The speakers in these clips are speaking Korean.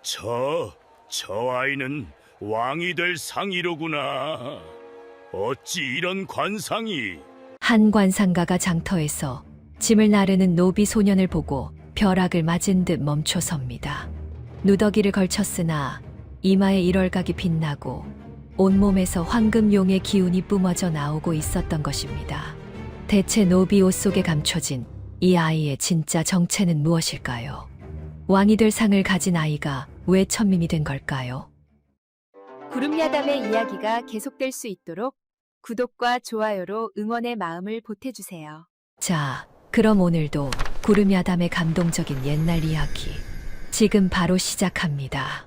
저 아이는 왕이 될 상이로구나. 어찌 이런 관상이? 한 관상가가 장터에서 짐을 나르는 노비 소년을 보고 벼락을 맞은 듯 멈춰섭니다. 누더기를 걸쳤으나 이마에 일월각이 빛나고 온몸에서 황금용의 기운이 뿜어져 나오고 있었던 것입니다. 대체 노비 옷 속에 감춰진 이 아이의 진짜 정체는 무엇일까요? 왕이 될 상을 가진 아이가 왜 천민이 된 걸까요? 구름야담의 이야기가 계속될 수 있도록 구독과 좋아요로 응원의 마음을 보태주세요. 자, 그럼 오늘도 구름야담의 감동적인 옛날 이야기 지금 바로 시작합니다.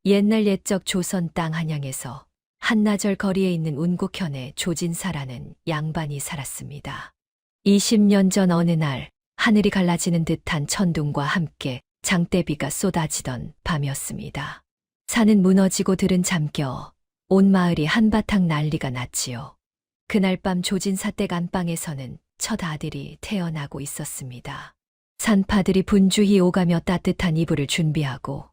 옛날 옛적 조선 땅 한양에서 한나절 거리에 있는 운곡현의 조진사라는 양반이 살았습니다. 20년 전 어느 날 하늘이 갈라지는 듯한 천둥과 함께 장대비가 쏟아지던 밤이었습니다. 산은 무너지고 들은 잠겨 온 마을이 한바탕 난리가 났지요. 그날 밤 조진사 댁 안방에서는 첫 아들이 태어나고 있었습니다. 산파들이 분주히 오가며 따뜻한 이불을 준비하고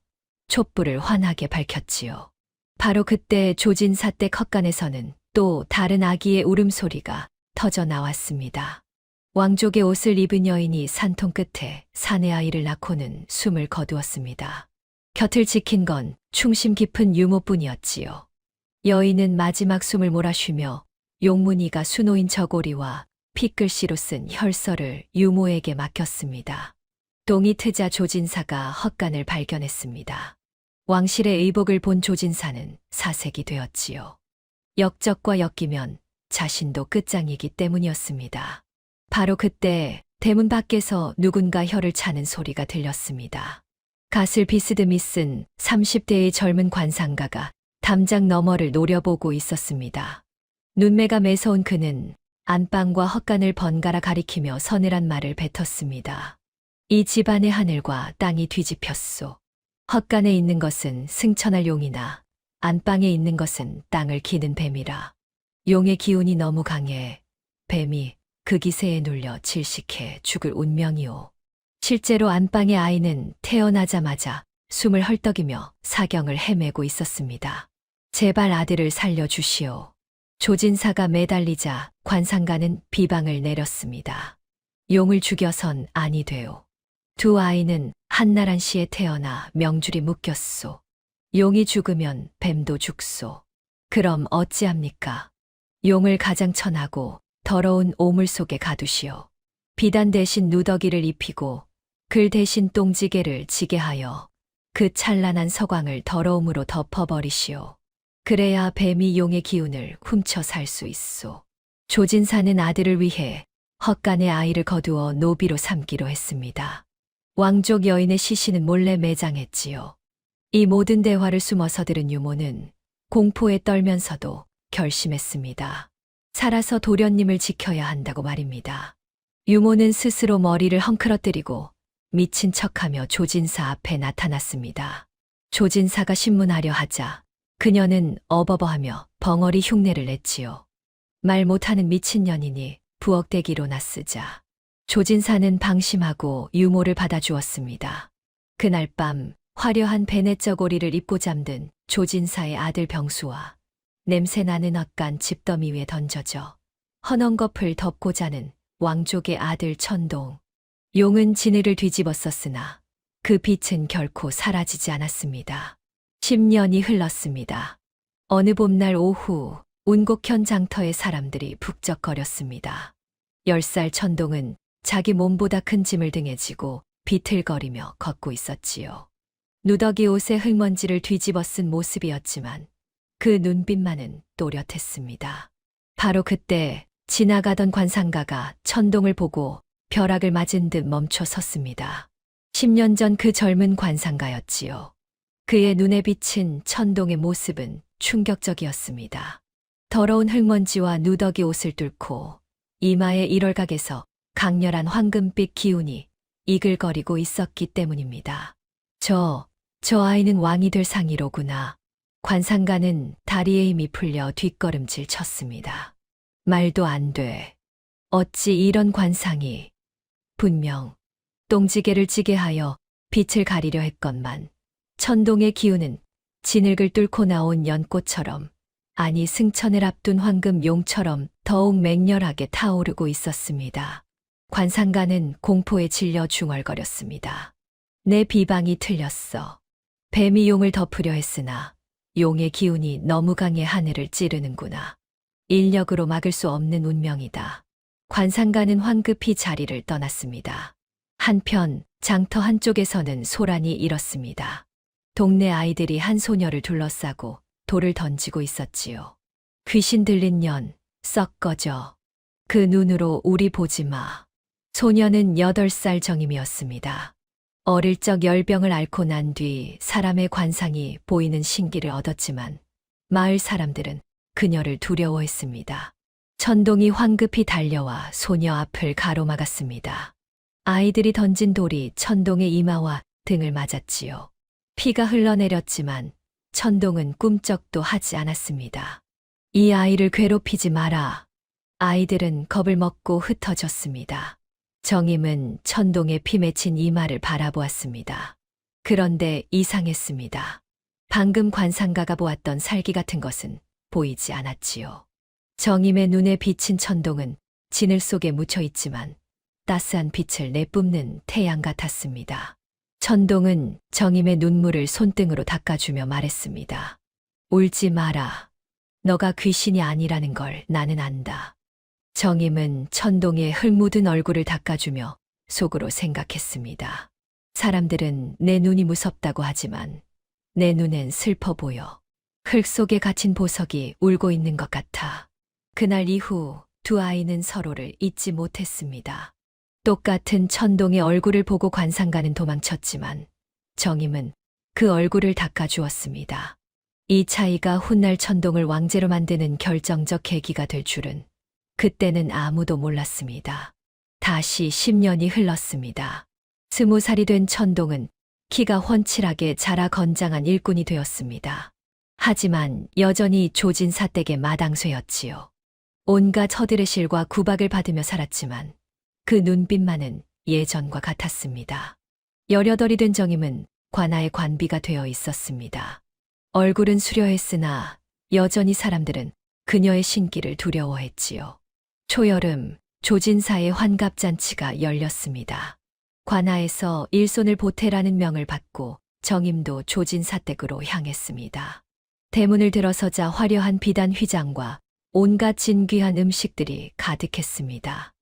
촛불을 환하게 밝혔지요. 바로 그때 조진사 댁 헛간에서는 또 다른 아기의 울음소리가 터져 나왔습니다. 왕족의 옷을 입은 여인이 산통 끝에 사내 아이를 낳고는 숨을 거두었습니다. 곁을 지킨 건 충심 깊은 유모뿐이었지요. 여인은 마지막 숨을 몰아쉬며 용문이가 수놓인 저고리와 핏글씨로 쓴 혈서를 유모에게 맡겼습니다. 똥이 트자 조진사가 헛간을 발견했습니다. 왕실의 의복을 본 조진사는 사색이 되었지요. 역적과 엮이면 자신도 끝장이기 때문이었습니다. 바로 그때 대문 밖에서 누군가 혀를 차는 소리가 들렸습니다. 갓을 비스듬히 쓴 30대의 젊은 관상가가 담장 너머를 노려보고 있었습니다. 눈매가 매서운 그는 안방과 헛간을 번갈아 가리키며 서늘한 말을 뱉었습니다. 이 집안의 하늘과 땅이 뒤집혔소. 헛간에 있는 것은 승천할 용이나 안방에 있는 것은 땅을 기는 뱀이라. 용의 기운이 너무 강해 뱀이 그 기세에 눌려 질식해 죽을 운명이오. 실제로 안방의 아이는 태어나자마자 숨을 헐떡이며 사경을 헤매고 있었습니다. 제발 아들을 살려주시오. 조진사가 매달리자 관상가는 비방을 내렸습니다. 용을 죽여선 아니 되오. 두 아이는 한나란 시에 태어나 명줄이 묶였소. 용이 죽으면 뱀도 죽소. 그럼 어찌합니까? 용을 가장천하고 더러운 오물 속에 가두시오. 비단 대신 누더기를 입히고 글 대신 똥지게를 지게 하여 그 찬란한 서광을 더러움으로 덮어버리시오. 그래야 뱀이 용의 기운을 훔쳐 살 수 있소. 조진사는 아들을 위해 헛간의 아이를 거두어 노비로 삼기로 했습니다. 왕족 여인의 시신은 몰래 매장했지요. 이 모든 대화를 숨어서 들은 유모는 공포에 떨면서도 결심했습니다. 살아서 도련님을 지켜야 한다고 말입니다. 유모는 스스로 머리를 헝클어뜨리고 미친 척하며 조진사 앞에 나타났습니다. 조진사가 신문하려 하자 그녀는 어버버하며 벙어리 흉내를 냈지요. 말 못하는 미친년이니 부엌대기로 나쓰자. 조진사는 방심하고 유모를 받아주었습니다. 그날 밤 화려한 베네저고리를 입고 잠든 조진사의 아들 병수와 냄새나는 헛간 집더미 위에 던져져 헌엉겁을 덮고 자는 왕족의 아들 천동. 용은 지느를 뒤집었었으나 그 빛은 결코 사라지지 않았습니다. 10년이 흘렀습니다. 어느 봄날 오후 운곡현 장터의 사람들이 북적거렸습니다. 10살 천동은 자기 몸보다 큰 짐을 등에 지고 비틀거리며 걷고 있었지요. 누더기 옷에 흙먼지를 뒤집어 쓴 모습이었지만 그 눈빛만은 또렷했습니다. 바로 그때 지나가던 관상가가 천동을 보고 벼락을 맞은 듯 멈춰 섰습니다. 10년 전 그 젊은 관상가였지요. 그의 눈에 비친 천동의 모습은 충격적이었습니다. 더러운 흙먼지와 누더기 옷을 뚫고 이마의 일월각에서 강렬한 황금빛 기운이 이글거리고 있었기 때문입니다. 저 아이는 왕이 될 상이로구나. 관상가는 다리에 힘이 풀려 뒷걸음질 쳤습니다. 말도 안 돼. 어찌 이런 관상이. 분명 똥지게를 찌게 하여 빛을 가리려 했건만 천동의 기운은 진흙을 뚫고 나온 연꽃처럼, 아니 승천을 앞둔 황금 용처럼 더욱 맹렬하게 타오르고 있었습니다. 관상가는 공포에 질려 중얼거렸습니다. 내 비방이 틀렸어. 뱀이 용을 덮으려 했으나 용의 기운이 너무 강해 하늘을 찌르는구나. 인력으로 막을 수 없는 운명이다. 관상가는 황급히 자리를 떠났습니다. 한편 장터 한쪽에서는 소란이 일었습니다. 동네 아이들이 한 소녀를 둘러싸고 돌을 던지고 있었지요. 귀신 들린 년, 썩 꺼져. 그 눈으로 우리 보지 마. 소녀는 8살 정임이었습니다. 어릴 적 열병을 앓고 난 뒤 사람의 관상이 보이는 신기를 얻었지만 마을 사람들은 그녀를 두려워했습니다. 천동이 황급히 달려와 소녀 앞을 가로막았습니다. 아이들이 던진 돌이 천동의 이마와 등을 맞았지요. 피가 흘러내렸지만 천동은 꿈쩍도 하지 않았습니다. 이 아이를 괴롭히지 마라. 아이들은 겁을 먹고 흩어졌습니다. 정임은 천동의 피 맺힌 이마를 바라보았습니다. 그런데 이상했습니다. 방금 관상가가 보았던 살기 같은 것은 보이지 않았지요. 정임의 눈에 비친 천동은 진을 속에 묻혀 있지만 따스한 빛을 내뿜는 태양 같았습니다. 천동은 정임의 눈물을 손등으로 닦아주며 말했습니다. 울지 마라. 너가 귀신이 아니라는 걸 나는 안다. 정임은 천동의 흙 묻은 얼굴을 닦아주며 속으로 생각했습니다. 사람들은 내 눈이 무섭다고 하지만 내 눈엔 슬퍼 보여. 흙 속에 갇힌 보석이 울고 있는 것 같아. 그날 이후 두 아이는 서로를 잊지 못했습니다. 똑같은 천동의 얼굴을 보고 관상가는 도망쳤지만 정임은 그 얼굴을 닦아주었습니다. 이 차이가 훗날 천동을 왕제로 만드는 결정적 계기가 될 줄은 그때는 아무도 몰랐습니다. 다시 10년이 흘렀습니다. 20살이 된 천동은 키가 훤칠하게 자라 건장한 일꾼이 되었습니다. 하지만 여전히 조진 사댁의 마당쇠였지요. 온갖 허들의 실과 구박을 받으며 살았지만 그 눈빛만은 예전과 같았습니다. 18이 된 정임은 관아의 관비가 되어 있었습니다. 얼굴은 수려했으나 여전히 사람들은 그녀의 신기를 두려워했지요. 초여름 조진사의 환갑잔치가 열렸습니다. 관아에서 일손을 보태라는 명을 받고 정임도 조진사댁으로 향했습니다. 대문을 들어서자 화려한 비단 휘장과 온갖 진귀한 음식들이 가득했습니다.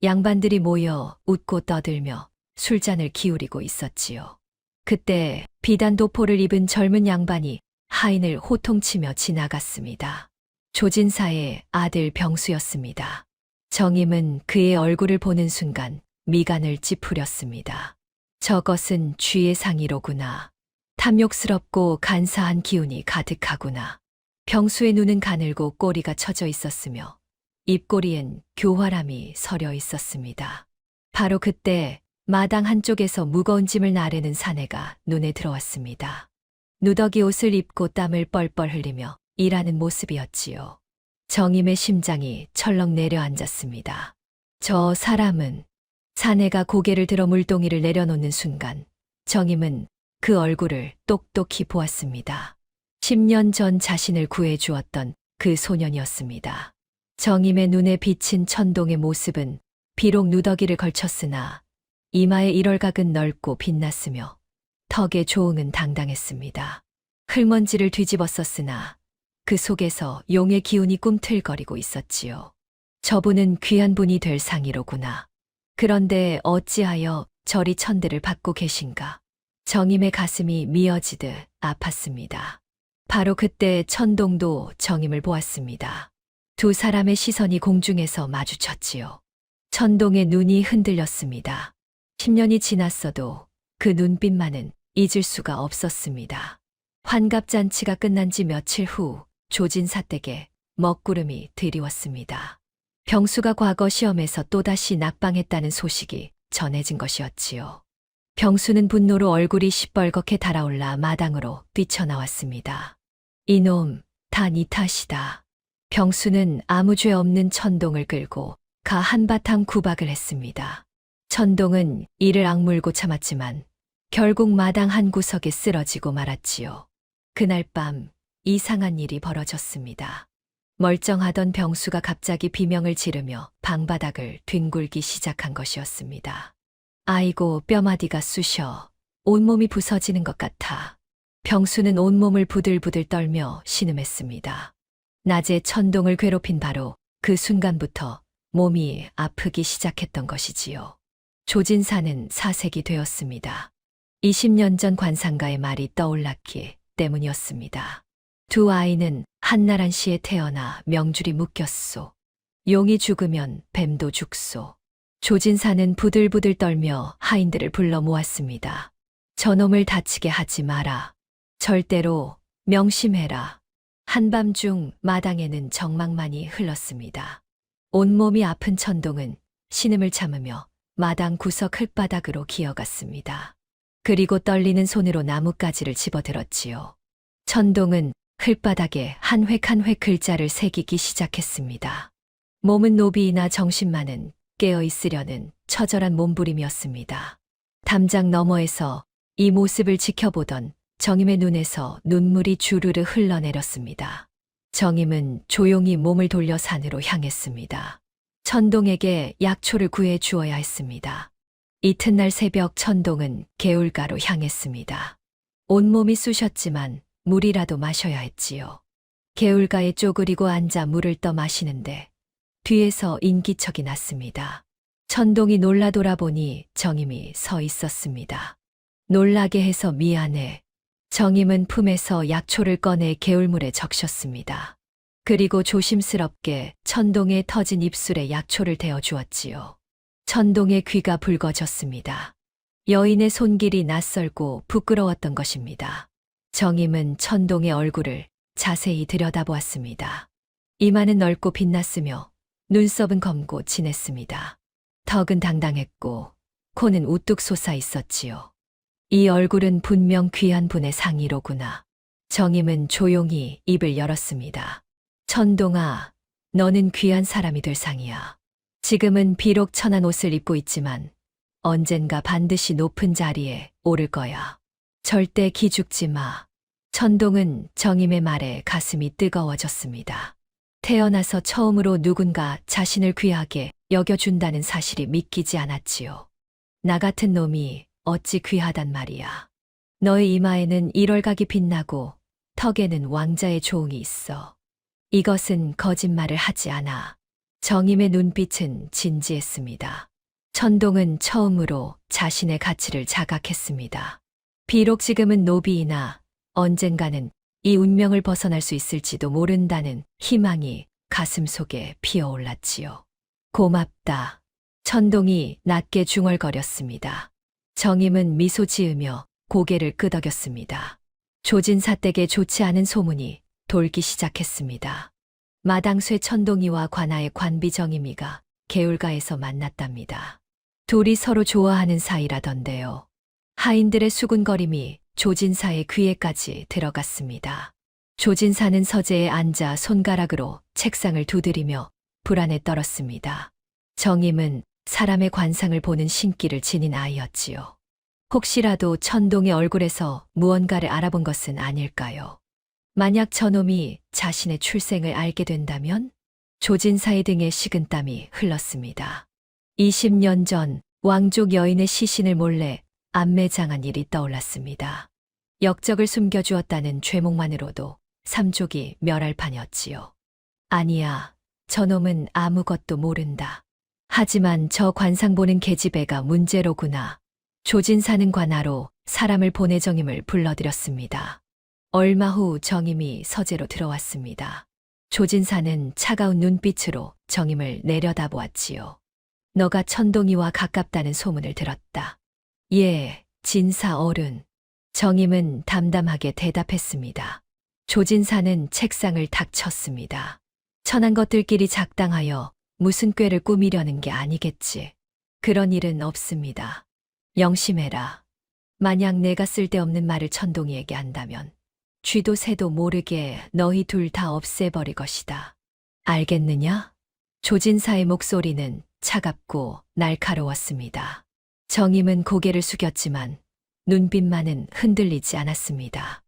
양반들이 모여 웃고 떠들며 술잔을 기울이고 있었지요. 그때 비단 도포를 입은 젊은 양반이 하인을 호통치며 지나갔습니다. 조진사의 아들 병수였습니다. 정임은 그의 얼굴을 보는 순간 미간을 찌푸렸습니다. 저것은 쥐의 상이로구나. 탐욕스럽고 간사한 기운이 가득하구나. 병수의 눈은 가늘고 꼬리가 처져 있었으며 입꼬리엔 교활함이 서려 있었습니다. 바로 그때 마당 한쪽에서 무거운 짐을 나르는 사내가 눈에 들어왔습니다. 누더기 옷을 입고 땀을 뻘뻘 흘리며 일하는 모습이었지요. 정임의 심장이 철렁 내려앉았습니다. 저 사람은 사내가 고개를 들어 물동이를 내려놓는 순간 정임은 그 얼굴을 똑똑히 보았습니다. 10년 전 자신을 구해주었던 그 소년이었습니다. 정임의 눈에 비친 천동의 모습은 비록 누더기를 걸쳤으나 이마의 일월각은 넓고 빛났으며 턱의 조응은 당당했습니다. 흙먼지를 뒤집어 썼으나 그 속에서 용의 기운이 꿈틀거리고 있었지요. 저분은 귀한 분이 될 상이로구나. 그런데 어찌하여 저리 천대를 받고 계신가? 정임의 가슴이 미어지듯 아팠습니다. 바로 그때 천동도 정임을 보았습니다. 두 사람의 시선이 공중에서 마주쳤지요. 천동의 눈이 흔들렸습니다. 10년이 지났어도 그 눈빛만은 잊을 수가 없었습니다. 환갑잔치가 끝난 지 며칠 후 조진사댁에 먹구름이 드리웠습니다. 병수가 과거 시험에서 또다시 낙방했다는 소식이 전해진 것이었지요. 병수는 분노로 얼굴이 시뻘겋게 달아올라 마당으로 뛰쳐나왔습니다. 이놈, 다 네 탓이다. 병수는 아무 죄 없는 천동을 끌고 가 한바탕 구박을 했습니다. 천동은 이를 악물고 참았지만 결국 마당 한 구석에 쓰러지고 말았지요. 그날 밤 이상한 일이 벌어졌습니다. 멀쩡하던 병수가 갑자기 비명을 지르며 방바닥을 뒹굴기 시작한 것이었습니다. 아이고, 뼈마디가 쑤셔 온몸이 부서지는 것 같아. 병수는 온몸을 부들부들 떨며 신음했습니다. 낮에 천동을 괴롭힌 바로 그 순간부터 몸이 아프기 시작했던 것이지요. 조진사는 사색이 되었습니다. 20년 전 관상가의 말이 떠올랐기 때문이었습니다. 두 아이는 한나란 시에 태어나 명줄이 묶였소. 용이 죽으면 뱀도 죽소. 조진사는 부들부들 떨며 하인들을 불러 모았습니다. 저놈을 다치게 하지 마라. 절대로 명심해라. 한밤중 마당에는 정막만이 흘렀습니다. 온몸이 아픈 천동은 신음을 참으며 마당 구석 흙바닥으로 기어갔습니다. 그리고 떨리는 손으로 나뭇가지를 집어들었지요. 천동은 흙바닥에 한 획 한 획 글자를 새기기 시작했습니다. 몸은 노비이나 정신만은 깨어있으려는 처절한 몸부림이었습니다. 담장 너머에서 이 모습을 지켜보던 정임의 눈에서 눈물이 주르르 흘러내렸습니다. 정임은 조용히 몸을 돌려 산으로 향했습니다. 천동에게 약초를 구해 주어야 했습니다. 이튿날 새벽 천동은 개울가로 향했습니다. 온몸이 쑤셨지만 물이라도 마셔야 했지요. 개울가에 쪼그리고 앉아 물을 떠 마시는데 뒤에서 인기척이 났습니다. 천동이 놀라 돌아보니 정임이 서 있었습니다. 놀라게 해서 미안해. 정임은 품에서 약초를 꺼내 개울물에 적셨습니다. 그리고 조심스럽게 천동의 터진 입술에 약초를 대어 주었지요. 천동의 귀가 붉어졌습니다. 여인의 손길이 낯설고 부끄러웠던 것입니다. 정임은 천동의 얼굴을 자세히 들여다보았습니다. 이마는 넓고 빛났으며 눈썹은 검고 진했습니다. 턱은 당당했고 코는 우뚝 솟아 있었지요. 이 얼굴은 분명 귀한 분의 상의로구나. 정임은 조용히 입을 열었습니다. 천동아, 너는 귀한 사람이 될 상이야. 지금은 비록 천한 옷을 입고 있지만 언젠가 반드시 높은 자리에 오를 거야. 절대 기죽지 마. 천동은 정임의 말에 가슴이 뜨거워졌습니다. 태어나서 처음으로 누군가 자신을 귀하게 여겨준다는 사실이 믿기지 않았지요. 나 같은 놈이 어찌 귀하단 말이야. 너의 이마에는 일월각이 빛나고 턱에는 왕자의 조응이 있어. 이것은 거짓말을 하지 않아. 정임의 눈빛은 진지했습니다. 천동은 처음으로 자신의 가치를 자각했습니다. 비록 지금은 노비이나 언젠가는 이 운명을 벗어날 수 있을지도 모른다는 희망이 가슴속에 피어올랐지요. 고맙다. 천동이 낮게 중얼거렸습니다. 정임은 미소 지으며 고개를 끄덕였습니다. 조진사 댁에 좋지 않은 소문이 돌기 시작했습니다. 마당쇠 천동이와 관아의 관비 정임이가 개울가에서 만났답니다. 둘이 서로 좋아하는 사이라던데요. 하인들의 수군거림이 조진사의 귀에까지 들어갔습니다. 조진사는 서재에 앉아 손가락으로 책상을 두드리며 불안에 떨었습니다. 정임은 사람의 관상을 보는 신기를 지닌 아이였지요. 혹시라도 천동의 얼굴에서 무언가를 알아본 것은 아닐까요? 만약 저놈이 자신의 출생을 알게 된다면? 조진사의 등에 식은땀이 흘렀습니다. 20년 전 왕족 여인의 시신을 몰래 암매장한 일이 떠올랐습니다. 역적을 숨겨주었다는 죄목만으로도 삼족이 멸할 판이었지요. 아니야, 저놈은 아무것도 모른다. 하지만 저 관상 보는 계집애가 문제로구나. 조진사는 관하로 사람을 보내 정임을 불러들였습니다. 얼마 후 정임이 서재로 들어왔습니다. 조진사는 차가운 눈빛으로 정임을 내려다보았지요. 너가 천동이와 가깝다는 소문을 들었다. 예, 진사 어른. 정임은 담담하게 대답했습니다. 조진사는 책상을 탁 쳤습니다. 천한 것들끼리 작당하여 무슨 꾀를 꾸미려는 게 아니겠지. 그런 일은 없습니다. 영심해라. 만약 내가 쓸데없는 말을 천동이에게 한다면 쥐도 새도 모르게 너희 둘 다 없애버릴 것이다. 알겠느냐? 조진사의 목소리는 차갑고 날카로웠습니다. 정임은 고개를 숙였지만 눈빛만은 흔들리지 않았습니다.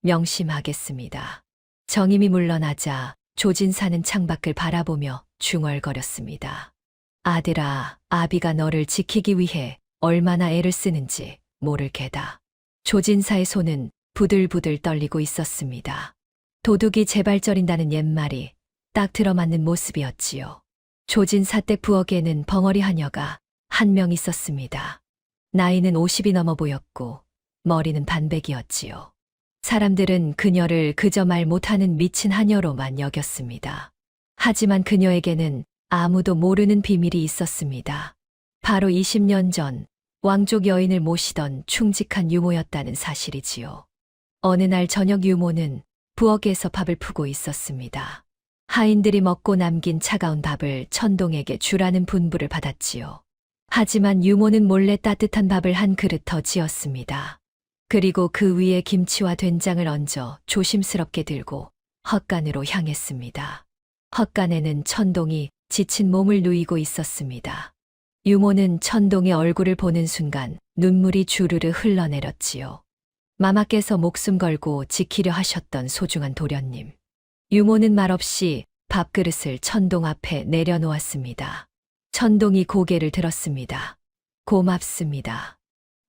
명심하겠습니다. 정임이 물러나자 조진사는 창밖을 바라보며 중얼거렸습니다. 아들아, 아비가 너를 지키기 위해 얼마나 애를 쓰는지 모를 게다. 조진사의 손은 부들부들 떨리고 있었습니다. 도둑이 재발절인다는 옛말이 딱 들어맞는 모습이었지요. 조진사 댁 부엌에는 벙어리 하녀가 한 명 있었습니다. 나이는 50이 넘어 보였고 머리는 반백이었지요. 사람들은 그녀를 그저 말 못하는 미친 하녀로만 여겼습니다. 하지만 그녀에게는 아무도 모르는 비밀이 있었습니다. 바로 20년 전 왕족 여인을 모시던 충직한 유모였다는 사실이지요. 어느 날 저녁 유모는 부엌에서 밥을 푸고 있었습니다. 하인들이 먹고 남긴 차가운 밥을 천동에게 주라는 분부를 받았지요. 하지만 유모는 몰래 따뜻한 밥을 한 그릇 더 지었습니다. 그리고 그 위에 김치와 된장을 얹어 조심스럽게 들고 헛간으로 향했습니다. 헛간에는 천동이 지친 몸을 누이고 있었습니다. 유모는 천동의 얼굴을 보는 순간 눈물이 주르르 흘러내렸지요. 마마께서 목숨 걸고 지키려 하셨던 소중한 도련님. 유모는 말없이 밥그릇을 천동 앞에 내려놓았습니다. 천동이 고개를 들었습니다. 고맙습니다.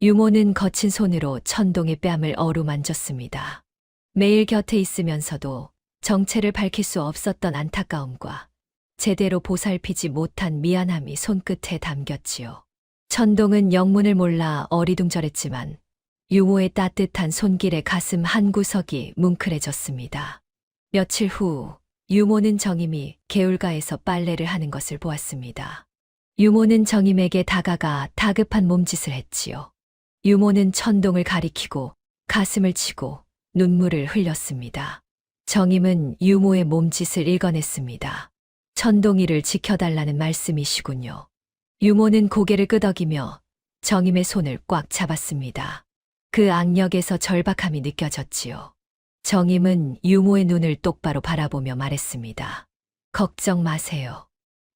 유모는 거친 손으로 천동의 뺨을 어루만졌습니다. 매일 곁에 있으면서도 정체를 밝힐 수 없었던 안타까움과 제대로 보살피지 못한 미안함이 손끝에 담겼지요. 천동은 영문을 몰라 어리둥절했지만 유모의 따뜻한 손길에 가슴 한구석이 뭉클해졌습니다. 며칠 후 유모는 정임이 개울가에서 빨래를 하는 것을 보았습니다. 유모는 정임에게 다가가 다급한 몸짓을 했지요. 유모는 천동을 가리키고 가슴을 치고 눈물을 흘렸습니다. 정임은 유모의 몸짓을 읽어냈습니다. 천동이를 지켜달라는 말씀이시군요. 유모는 고개를 끄덕이며 정임의 손을 꽉 잡았습니다. 그 악력에서 절박함이 느껴졌지요. 정임은 유모의 눈을 똑바로 바라보며 말했습니다. 걱정 마세요.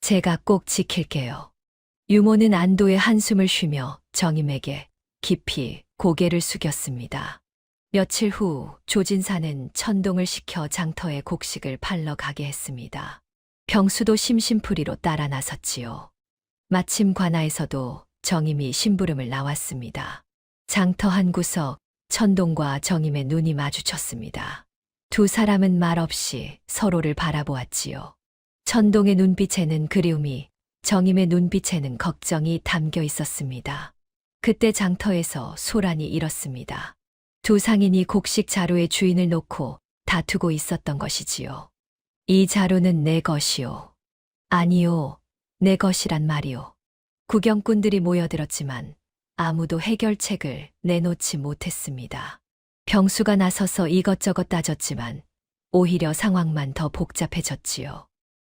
제가 꼭 지킬게요. 유모는 안도의 한숨을 쉬며 정임에게 깊이 고개를 숙였습니다. 며칠 후 조진사는 천동을 시켜 장터에 곡식을 팔러 가게 했습니다. 병수도 심심풀이로 따라 나섰지요. 마침 관아에서도 정임이 심부름을 나왔습니다. 장터 한 구석 천동과 정임의 눈이 마주쳤습니다. 두 사람은 말없이 서로를 바라보았지요. 천동의 눈빛에는 그리움이, 정임의 눈빛에는 걱정이 담겨 있었습니다. 그때 장터에서 소란이 일었습니다. 두 상인이 곡식 자루의 주인을 놓고 다투고 있었던 것이지요. 이 자루는 내 것이요. 아니요, 내 것이란 말이요. 구경꾼들이 모여들었지만 아무도 해결책을 내놓지 못했습니다. 병수가 나서서 이것저것 따졌지만 오히려 상황만 더 복잡해졌지요.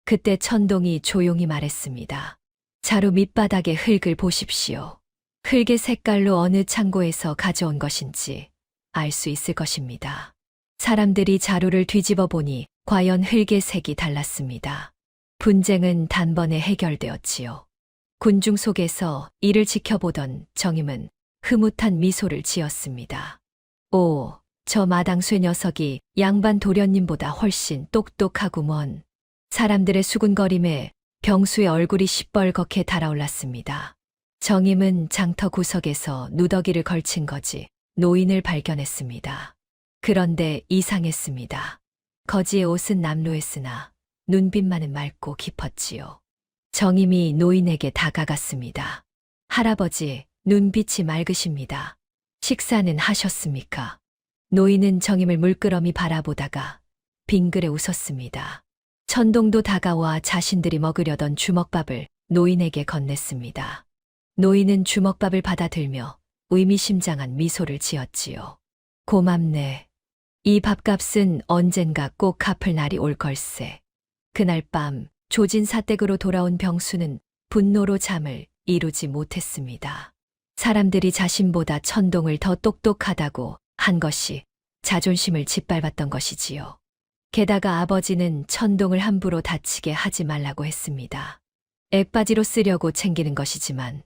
그때 천동이 조용히 말했습니다. 자루 밑바닥의 흙을 보십시오. 흙의 색깔로 어느 창고에서 가져온 것인지 알 수 있을 것입니다. 사람들이 자루를 뒤집어 보니 과연 흙의 색이 달랐습니다. 분쟁은 단번에 해결되었지요. 군중 속에서 이를 지켜보던 정임은 흐뭇한 미소를 지었습니다. 오, 저 마당쇠 녀석이 양반 도련님보다 훨씬 똑똑하구먼. 사람들의 수군거림에 병수의 얼굴이 시뻘겋게 달아올랐습니다. 정임은 장터 구석에서 누더기를 걸친 거지 노인을 발견했습니다. 그런데 이상했습니다. 거지의 옷은 남루했으나 눈빛만은 맑고 깊었지요. 정임이 노인에게 다가갔습니다. 할아버지, 눈빛이 맑으십니다. 식사는 하셨습니까? 노인은 정임을 물끄러미 바라보다가 빙그레 웃었습니다. 천동도 다가와 자신들이 먹으려던 주먹밥을 노인에게 건넸습니다. 노인은 주먹밥을 받아들며 의미심장한 미소를 지었지요. 고맙네. 이 밥값은 언젠가 꼭 갚을 날이 올 걸세. 그날 밤 조진사 댁으로 돌아온 병수는 분노로 잠을 이루지 못했습니다. 사람들이 자신보다 천동을 더 똑똑하다고 한 것이 자존심을 짓밟았던 것이지요. 게다가 아버지는 천동을 함부로 다치게 하지 말라고 했습니다. 액바지로 쓰려고 챙기는 것이지만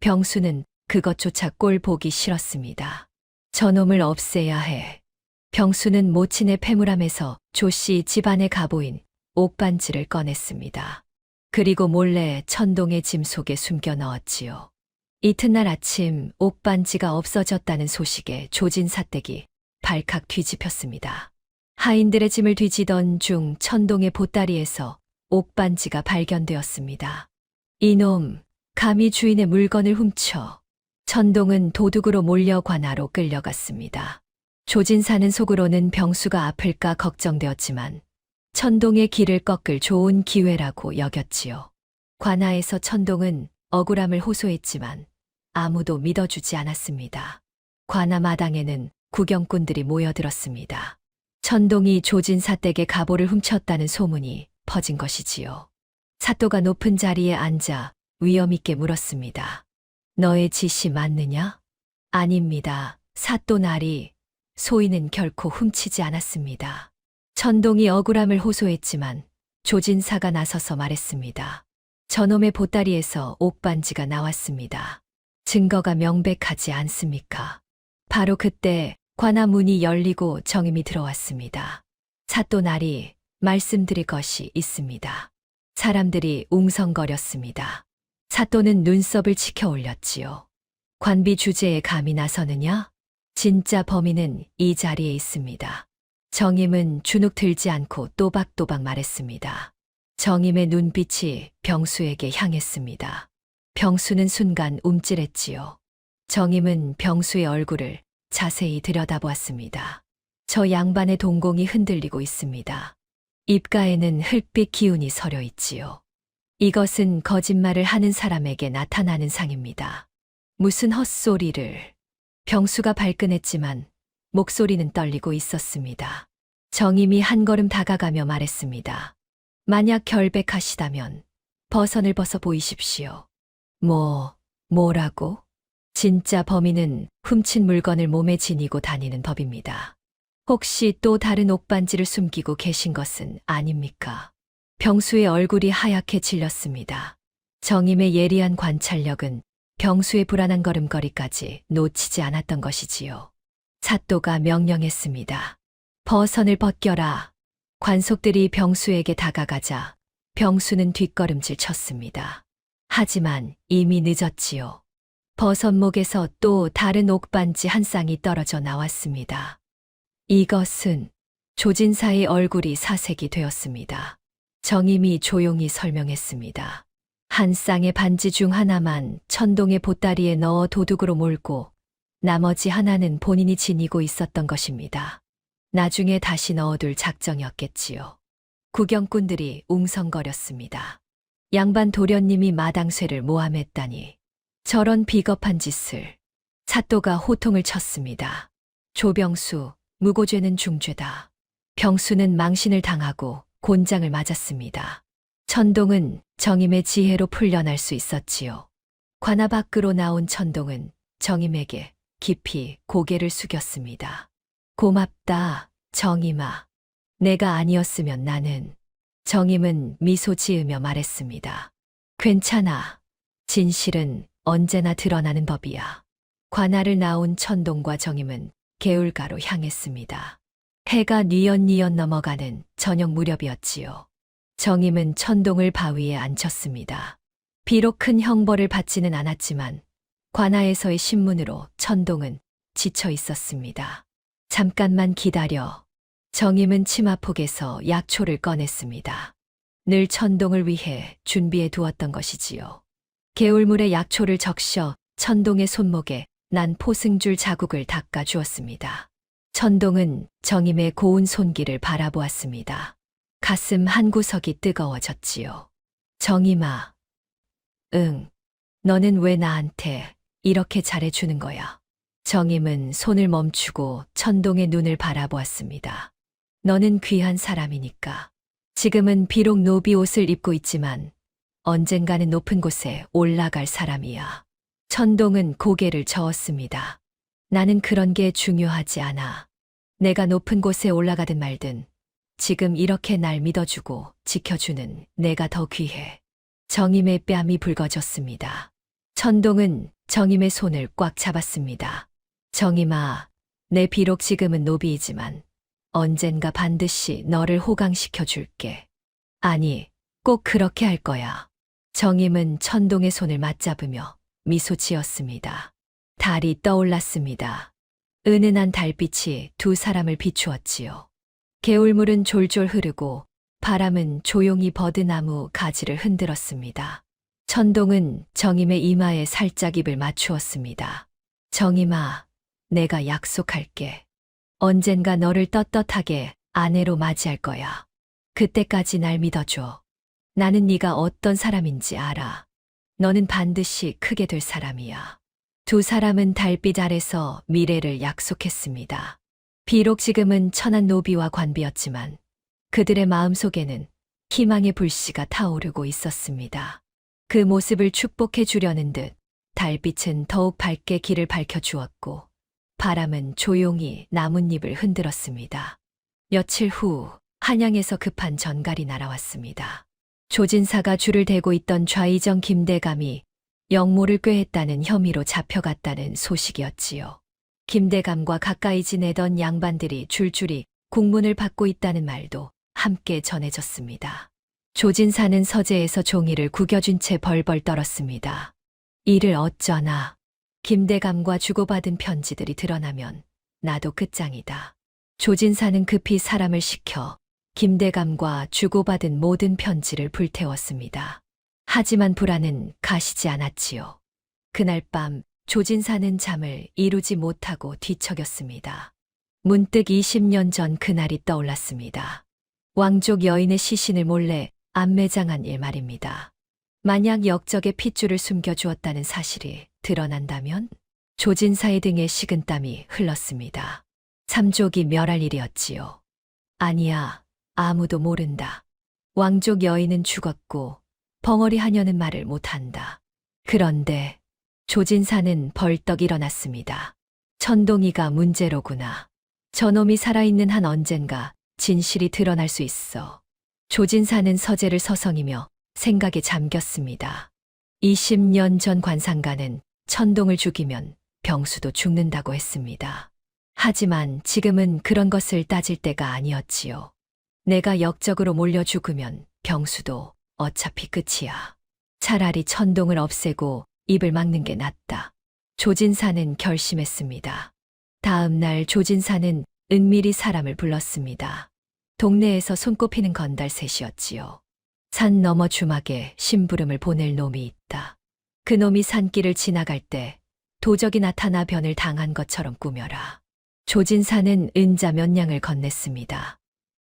병수는 그것조차 꼴 보기 싫었습니다. 저놈을 없애야 해. 병수는 모친의 패물함에서 조씨 집안의 갑오인 옥반지를 꺼냈습니다. 그리고 몰래 천동의 짐 속에 숨겨 넣었지요. 이튿날 아침 옥반지가 없어졌다는 소식에 조진 사댁이 발칵 뒤집혔습니다. 하인들의 짐을 뒤지던 중 천동의 보따리에서 옥반지가 발견되었습니다. 이놈, 감히 주인의 물건을 훔쳐. 천동은 도둑으로 몰려 관아로 끌려갔습니다. 조진사는 속으로는 병수가 아플까 걱정되었지만 천동의 길을 꺾을 좋은 기회라고 여겼지요. 관아에서 천동은 억울함을 호소했지만 아무도 믿어주지 않았습니다. 관아 마당에는 구경꾼들이 모여들었습니다. 천동이 조진사 댁의 갑오를 훔쳤다는 소문이 퍼진 것이지요. 사또가 높은 자리에 앉아 위엄있게 물었습니다. 너의 짓이 맞느냐? 아닙니다. 사또 나리, 소인은 결코 훔치지 않았습니다. 천동이 억울함을 호소했지만 조진사가 나서서 말했습니다. 저놈의 보따리에서 옥반지가 나왔습니다. 증거가 명백하지 않습니까? 바로 그때 관아 문이 열리고 정임이 들어왔습니다. 사또 나리, 말씀드릴 것이 있습니다. 사람들이 웅성거렸습니다. 사또는 눈썹을 치켜 올렸지요. 관비 주제에 감히 나서느냐? 진짜 범인은 이 자리에 있습니다. 정임은 주눅 들지 않고 또박또박 말했습니다. 정임의 눈빛이 병수에게 향했습니다. 병수는 순간 움찔했지요. 정임은 병수의 얼굴을 자세히 들여다보았습니다. 저 양반의 동공이 흔들리고 있습니다. 입가에는 흙빛 기운이 서려 있지요. 이것은 거짓말을 하는 사람에게 나타나는 상입니다. 무슨 헛소리를. 병수가 발끈했지만 목소리는 떨리고 있었습니다. 정임이 한 걸음 다가가며 말했습니다. 만약 결백하시다면 버선을 벗어 보이십시오. 뭐라고? 진짜 범인은 훔친 물건을 몸에 지니고 다니는 법입니다. 혹시 또 다른 옥반지를 숨기고 계신 것은 아닙니까? 병수의 얼굴이 하얗게 질렸습니다. 정임의 예리한 관찰력은 병수의 불안한 걸음걸이까지 놓치지 않았던 것이지요. 사또가 명령했습니다. 버선을 벗겨라. 관속들이 병수에게 다가가자 병수는 뒷걸음질 쳤습니다. 하지만 이미 늦었지요. 버선목에서 또 다른 옥반지 한 쌍이 떨어져 나왔습니다. 이것은 조진사의 얼굴이 사색이 되었습니다. 정임이 조용히 설명했습니다. 한 쌍의 반지 중 하나만 천동의 보따리에 넣어 도둑으로 몰고 나머지 하나는 본인이 지니고 있었던 것입니다. 나중에 다시 넣어둘 작정이었겠지요. 구경꾼들이 웅성거렸습니다. 양반 도련님이 마당쇠를 모함했다니 저런 비겁한 짓을. 사또가 호통을 쳤습니다. 조병수, 무고죄는 중죄다. 병수는 망신을 당하고 곤장을 맞았습니다. 천동은 정임의 지혜로 풀려날 수 있었지요. 관아 밖으로 나온 천동은 정임에게 깊이 고개를 숙였습니다. 고맙다, 정임아. 내가 아니었으면 나는. 정임은 미소 지으며 말했습니다. 괜찮아. 진실은 언제나 드러나는 법이야. 관아를 나온 천동과 정임은 개울가로 향했습니다. 해가 뉘엿뉘엿 넘어가는 저녁 무렵이었지요. 정임은 천동을 바위에 앉혔습니다. 비록 큰 형벌을 받지는 않았지만 관아에서의 신문으로 천동은 지쳐 있었습니다. 잠깐만 기다려. 정임은 치마폭에서 약초를 꺼냈습니다. 늘 천동을 위해 준비해 두었던 것이지요. 개울물에 약초를 적셔 천동의 손목에 난 포승줄 자국을 닦아 주었습니다. 천동은 정임의 고운 손길을 바라보았습니다. 가슴 한 구석이 뜨거워졌지요. 정임아. 응. 너는 왜 나한테 이렇게 잘해주는 거야? 정임은 손을 멈추고 천동의 눈을 바라보았습니다. 너는 귀한 사람이니까. 지금은 비록 노비 옷을 입고 있지만 언젠가는 높은 곳에 올라갈 사람이야. 천동은 고개를 저었습니다. 나는 그런 게 중요하지 않아. 내가 높은 곳에 올라가든 말든 지금 이렇게 날 믿어주고 지켜주는 내가 더 귀해. 정임의 뺨이 붉어졌습니다. 천동은 정임의 손을 꽉 잡았습니다. 정임아, 내 비록 지금은 노비이지만 언젠가 반드시 너를 호강시켜 줄게. 아니, 꼭 그렇게 할 거야. 정임은 천동의 손을 맞잡으며 미소 지었습니다. 달이 떠올랐습니다. 은은한 달빛이 두 사람을 비추었지요. 개울물은 졸졸 흐르고 바람은 조용히 버드나무 가지를 흔들었습니다. 천동은 정임의 이마에 살짝 입을 맞추었습니다. 정임아, 내가 약속할게. 언젠가 너를 떳떳하게 아내로 맞이할 거야. 그때까지 날 믿어줘. 나는 네가 어떤 사람인지 알아. 너는 반드시 크게 될 사람이야. 두 사람은 달빛 아래서 미래를 약속했습니다. 비록 지금은 천한 노비와 관비였지만 그들의 마음속에는 희망의 불씨가 타오르고 있었습니다. 그 모습을 축복해 주려는 듯 달빛은 더욱 밝게 길을 밝혀주었고 바람은 조용히 나뭇잎을 흔들었습니다. 며칠 후 한양에서 급한 전갈이 날아왔습니다. 조진사가 줄을 대고 있던 좌의정 김대감이 영모를 꾀했다는 혐의로 잡혀갔다는 소식이었지요. 김대감과 가까이 지내던 양반들이 줄줄이 국문을 받고 있다는 말도 함께 전해졌습니다. 조진사는 서재에서 종이를 구겨준 채 벌벌 떨었습니다. 이를 어쩌나. 김대감과 주고받은 편지들이 드러나면 나도 끝장이다. 조진사는 급히 사람을 시켜 김대감과 주고받은 모든 편지를 불태웠습니다. 하지만 불안은 가시지 않았지요. 그날 밤 조진사는 잠을 이루지 못하고 뒤척였습니다. 문득 20년 전 그날이 떠올랐습니다. 왕족 여인의 시신을 몰래 안매장한 일 말입니다. 만약 역적의 핏줄을 숨겨주었다는 사실이 드러난다면 조진사의 등에 식은땀이 흘렀습니다. 삼족이 멸할 일이었지요. 아니야, 아무도 모른다. 왕족 여인은 죽었고 벙어리 하녀는 말을 못한다. 그런데 조진사는 벌떡 일어났습니다. 천동이가 문제로구나. 저놈이 살아있는 한 언젠가 진실이 드러날 수 있어. 조진사는 서재를 서성이며 생각에 잠겼습니다. 20년 전 관상가는 천동을 죽이면 병수도 죽는다고 했습니다. 하지만 지금은 그런 것을 따질 때가 아니었지요. 내가 역적으로 몰려 죽으면 병수도 어차피 끝이야. 차라리 천동을 없애고 입을 막는 게 낫다. 조진사는 결심했습니다. 다음 날 조진사는 은밀히 사람을 불렀습니다. 동네에서 손꼽히는 건달 셋이었지요. 산 너머 주막에 심부름을 보낼 놈이 있다. 그 놈이 산길을 지나갈 때 도적이 나타나 변을 당한 것처럼 꾸며라. 조진사는 은자 몇 냥을 건넸습니다.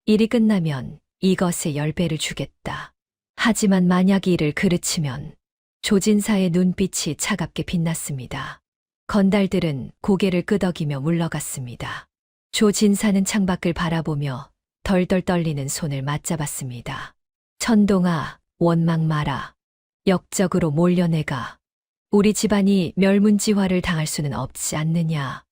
일이 끝나면 이것의 10배를 주겠다. 하지만 만약 이를 그르치면 조진사의 눈빛이 차갑게 빛났습니다. 건달들은 고개를 끄덕이며 물러갔습니다. 조진사는 창밖을 바라보며 덜덜 떨리는 손을 맞잡았습니다. 천동아, 원망 마라. 역적으로 몰려내가. 우리 집안이 멸문지화를 당할 수는 없지 않느냐.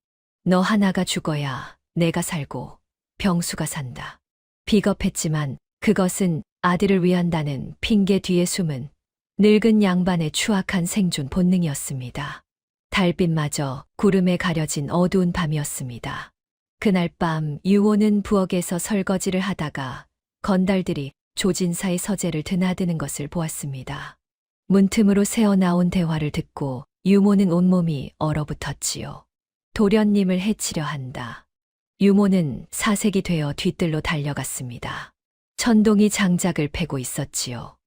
너 하나가 죽어야 내가 살고 병수가 산다. 비겁했지만 그것은 아들을 위한다는 핑계 뒤에 숨은 늙은 양반의 추악한 생존 본능이었습니다. 달빛마저 구름에 가려진 어두운 밤이었습니다. 그날 밤 유호는 부엌에서 설거지를 하다가 건달들이 조진사의 서재를 드나드는 것을 보았습니다. 문틈으로 새어나온 대화를 듣고 유모는 온몸이 얼어붙었지요. 도련님을 해치려 한다. 유모는 사색이 되어 뒤뜰로 달려갔습니다. 천동이 장작을 패고 있었지요.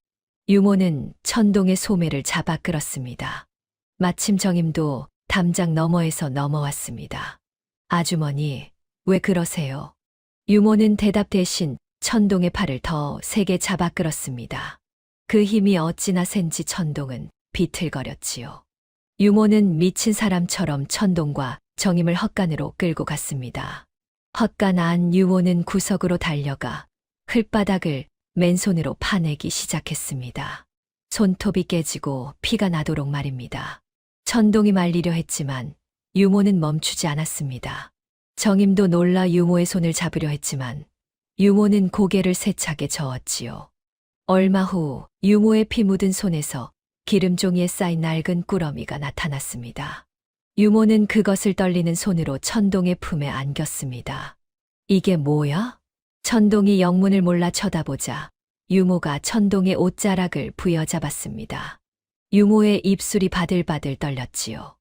유모는 천동의 소매를 잡아 끌었습니다. 마침 정임도 담장 너머에서 넘어왔습니다. 아주머니, 왜 그러세요? 유모는 대답 대신 천동의 팔을 더 세게 잡아 끌었습니다. 그 힘이 어찌나 센지 천동은 비틀거렸지요. 유모는 미친 사람처럼 천동과 정임을 헛간으로 끌고 갔습니다. 헛간 안 유모는 구석으로 달려가 흙바닥을 맨손으로 파내기 시작했습니다. 손톱이 깨지고 피가 나도록 말입니다. 천동이 말리려 했지만 유모는 멈추지 않았습니다. 정임도 놀라 유모의 손을 잡으려 했지만 유모는 고개를 세차게 저었지요. 얼마 후 유모의 피 묻은 손에서 기름종이에 쌓인 낡은 꾸러미가 나타났습니다. 유모는 그것을 떨리는 손으로 천동의 품에 안겼습니다. 이게 뭐야? 천동이 영문을 몰라 쳐다보자 유모가 천동의 옷자락을 부여잡았습니다. 유모의 입술이 바들바들 떨렸지요.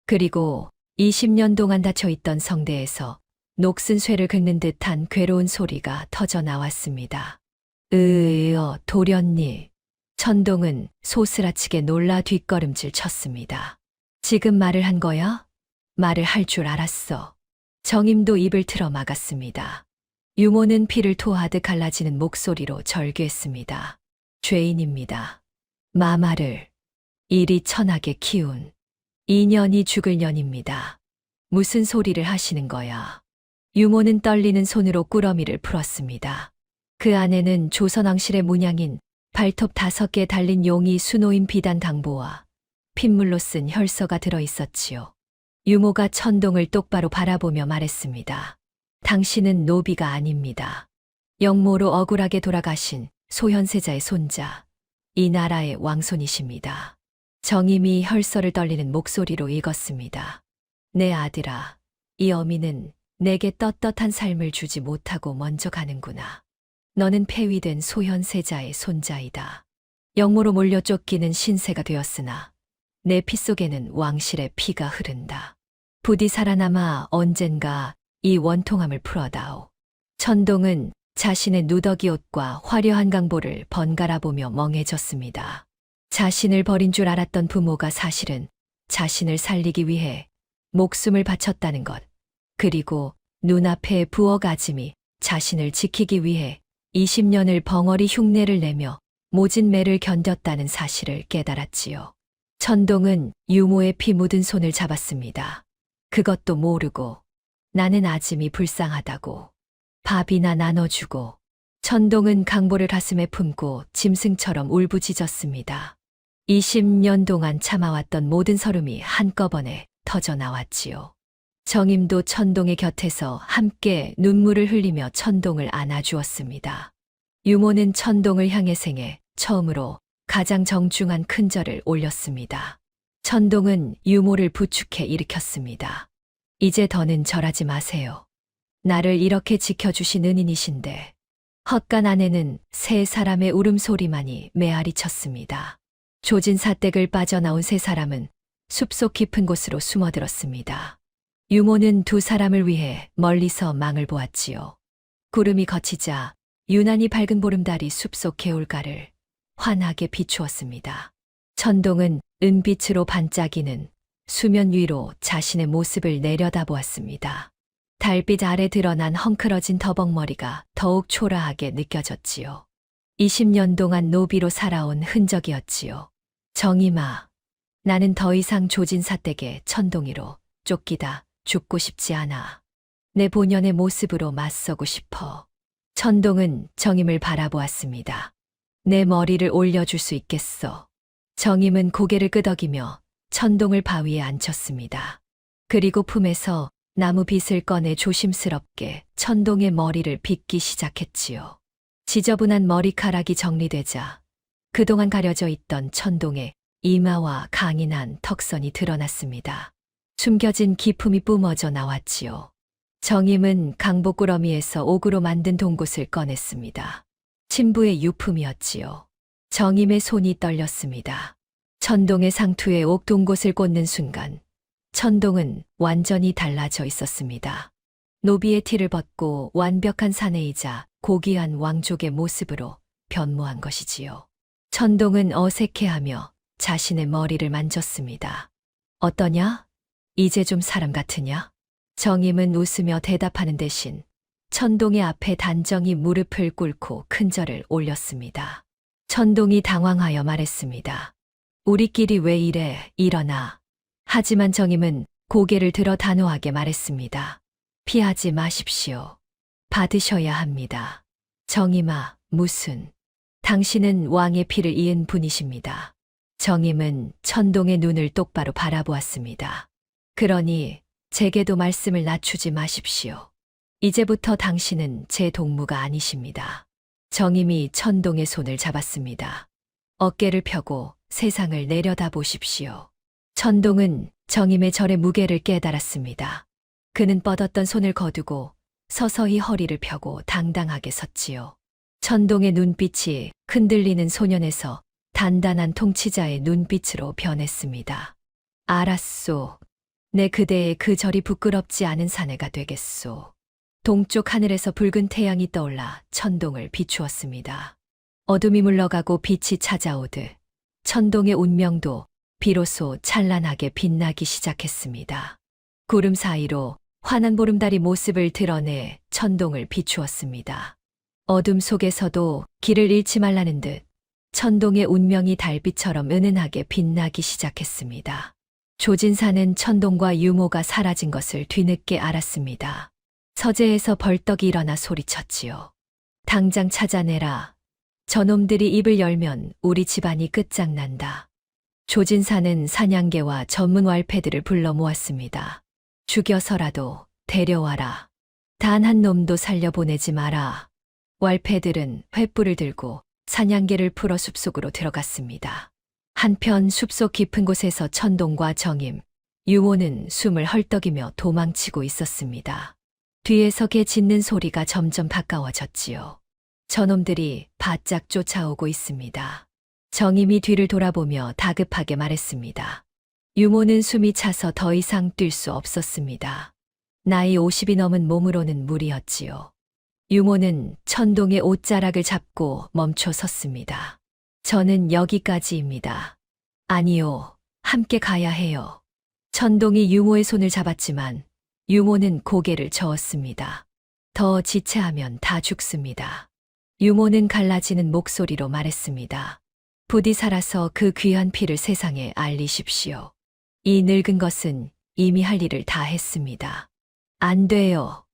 그리고 20년 동안 닫혀있던 성대에서 녹슨 쇠를 긁는 듯한 괴로운 소리가 터져 나왔습니다. 도련님. 천동은 소스라치게 놀라 뒷걸음질 쳤습니다. 지금 말을 한 거야? 말을 할 줄 알았어. 정임도 입을 틀어 막았습니다. 유모는 피를 토하듯 갈라지는 목소리로 절규했습니다. 죄인입니다. 마마를 이리 천하게 키운 인연이 죽을 년입니다. 무슨 소리를 하시는 거야? 유모는 떨리는 손으로 꾸러미를 풀었습니다. 그 안에는 조선왕실의 문양인 발톱 5개 달린 용이 수놓인 비단 당보와 핏물로 쓴 혈서가 들어있었지요. 유모가 천동을 똑바로 바라보며 말했습니다. 당신은 노비가 아닙니다. 영모로 억울하게 돌아가신 소현세자의 손자, 이 나라의 왕손이십니다. 정임이 혈서를 떨리는 목소리로 읽었습니다. 내 아들아, 이 어미는 내게 떳떳한 삶을 주지 못하고 먼저 가는구나. 너는 폐위된 소현세자의 손자이다. 영모로 몰려 쫓기는 신세가 되었으나 내 피 속에는 왕실의 피가 흐른다. 부디 살아남아 언젠가 이 원통함을 풀어다오. 천동은 자신의 누더기 옷과 화려한 강보를 번갈아 보며 멍해졌습니다. 자신을 버린 줄 알았던 부모가 사실은 자신을 살리기 위해 목숨을 바쳤다는 것, 그리고 눈앞에 부어가짐이 자신을 지키기 위해 20년을 벙어리 흉내를 내며 모진 매를 견뎠다는 사실을 깨달았지요. 천동은 유모의 피 묻은 손을 잡았습니다. 그것도 모르고 나는 아짐이 불쌍하다고 밥이나 나눠주고. 천동은 강보를 가슴에 품고 짐승처럼 울부짖었습니다. 20년 동안 참아왔던 모든 서름이 한꺼번에 터져 나왔지요. 정임도 천동의 곁에서 함께 눈물을 흘리며 천동을 안아주었습니다. 유모는 천동을 향해 생애 처음으로 가장 정중한 큰절을 올렸습니다. 천동은 유모를 부축해 일으켰습니다. 이제 더는 절하지 마세요. 나를 이렇게 지켜주신 은인이신데. 헛간 안에는 세 사람의 울음소리만이 메아리 쳤습니다. 조진 사댁을 빠져나온 세 사람은 숲속 깊은 곳으로 숨어들었습니다. 유모는 두 사람을 위해 멀리서 망을 보았지요. 구름이 걷히자 유난히 밝은 보름달이 숲속 개울가를 환하게 비추었습니다. 천동은 은빛으로 반짝이는 수면 위로 자신의 모습을 내려다보았습니다. 달빛 아래 드러난 헝클어진 더벅머리가 더욱 초라하게 느껴졌지요. 20년 동안 노비로 살아온 흔적이었지요. 정임아, 나는 더 이상 조진사댁의 천동이로 쫓기다 죽고 싶지 않아. 내 본연의 모습으로 맞서고 싶어. 천동은 정임을 바라보았습니다. 내 머리를 올려줄 수 있겠어. 정임은 고개를 끄덕이며 천동을 바위에 앉혔습니다. 그리고 품에서 나무 빗을 꺼내 조심스럽게 천동의 머리를 빗기 시작했지요. 지저분한 머리카락이 정리되자 그동안 가려져 있던 천동의 이마와 강인한 턱선이 드러났습니다. 숨겨진 기품이 뿜어져 나왔지요. 정임은 강보꾸러미에서 옥으로 만든 동곳을 꺼냈습니다. 친부의 유품이었지요. 정임의 손이 떨렸습니다. 천동의 상투에 옥동곳을 꽂는 순간 천동은 완전히 달라져 있었습니다. 노비의 티를 벗고 완벽한 사내이자 고귀한 왕족의 모습으로 변모한 것이지요. 천동은 어색해하며 자신의 머리를 만졌습니다. 어떠냐? 이제 좀 사람 같으냐? 정임은 웃으며 대답하는 대신 천동의 앞에 단정히 무릎을 꿇고 큰절을 올렸습니다. 천동이 당황하여 말했습니다. 우리끼리 왜 이래, 일어나. 하지만 정임은 고개를 들어 단호하게 말했습니다. 피하지 마십시오. 받으셔야 합니다. 정임아, 무슨. 당신은 왕의 피를 이은 분이십니다. 정임은 천동의 눈을 똑바로 바라보았습니다. 그러니 제게도 말씀을 낮추지 마십시오. 이제부터 당신은 제 동무가 아니십니다. 정임이 천동의 손을 잡았습니다. 어깨를 펴고 세상을 내려다보십시오. 천동은 정임의 절의 무게를 깨달았습니다. 그는 뻗었던 손을 거두고 서서히 허리를 펴고 당당하게 섰지요. 천동의 눈빛이 흔들리는 소년에서 단단한 통치자의 눈빛으로 변했습니다. 알았소. 내 그대의 그 절이 부끄럽지 않은 사내가 되겠소. 동쪽 하늘에서 붉은 태양이 떠올라 천동을 비추었습니다. 어둠이 물러가고 빛이 찾아오듯 천동의 운명도 비로소 찬란하게 빛나기 시작했습니다. 구름 사이로 환한 보름달이 모습을 드러내 천동을 비추었습니다. 어둠 속에서도 길을 잃지 말라는 듯 천동의 운명이 달빛처럼 은은하게 빛나기 시작했습니다. 조진사는 천동과 유모가 사라진 것을 뒤늦게 알았습니다. 서재에서 벌떡 일어나 소리쳤지요. 당장 찾아내라. 저놈들이 입을 열면 우리 집안이 끝장난다. 조진사는 사냥개와 전문 왈패들을 불러 모았습니다. 죽여서라도 데려와라. 단 한 놈도 살려보내지 마라. 왈패들은 횃불을 들고 사냥개를 풀어 숲속으로 들어갔습니다. 한편 숲속 깊은 곳에서 천동과 정임, 유모는 숨을 헐떡이며 도망치고 있었습니다. 뒤에서 개 짖는 소리가 점점 가까워졌지요. 저놈들이 바짝 쫓아오고 있습니다. 정임이 뒤를 돌아보며 다급하게 말했습니다. 유모는 숨이 차서 더 이상 뛸 수 없었습니다. 나이 50이 넘은 몸으로는 무리였지요. 유모는 천동의 옷자락을 잡고 멈춰 섰습니다. 저는 여기까지입니다. 아니요, 함께 가야 해요. 천동이 유모의 손을 잡았지만 유모는 고개를 저었습니다. 더 지체하면 다 죽습니다. 유모는 갈라지는 목소리로 말했습니다. 부디 살아서 그 귀한 피를 세상에 알리십시오. 이 늙은 것은 이미 할 일을 다 했습니다. 안 돼요.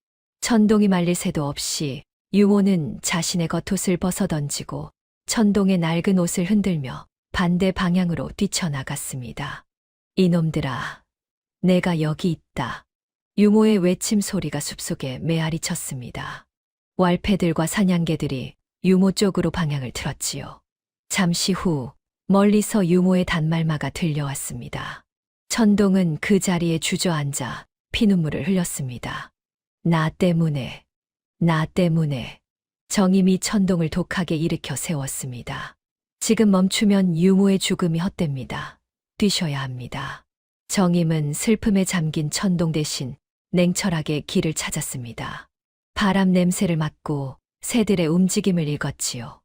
천동이 말릴 새도 없이 유모는 자신의 겉옷을 벗어던지고 천동의 낡은 옷을 흔들며 반대 방향으로 뛰쳐나갔습니다. 이놈들아, 내가 여기 있다. 유모의 외침 소리가 숲속에 메아리 쳤습니다. 왈패들과 사냥개들이 유모 쪽으로 방향을 틀었지요. 잠시 후 멀리서 유모의 단말마가 들려왔습니다. 천동은 그 자리에 주저앉아 피눈물을 흘렸습니다. 나 때문에. 정임이 천동을 독하게 일으켜 세웠습니다. 지금 멈추면 유모의 죽음이 헛됩니다. 뛰셔야 합니다. 정임은 슬픔에 잠긴 천동 대신 냉철하게 길을 찾았습니다. 바람 냄새를 맡고 새들의 움직임을 읽었지요.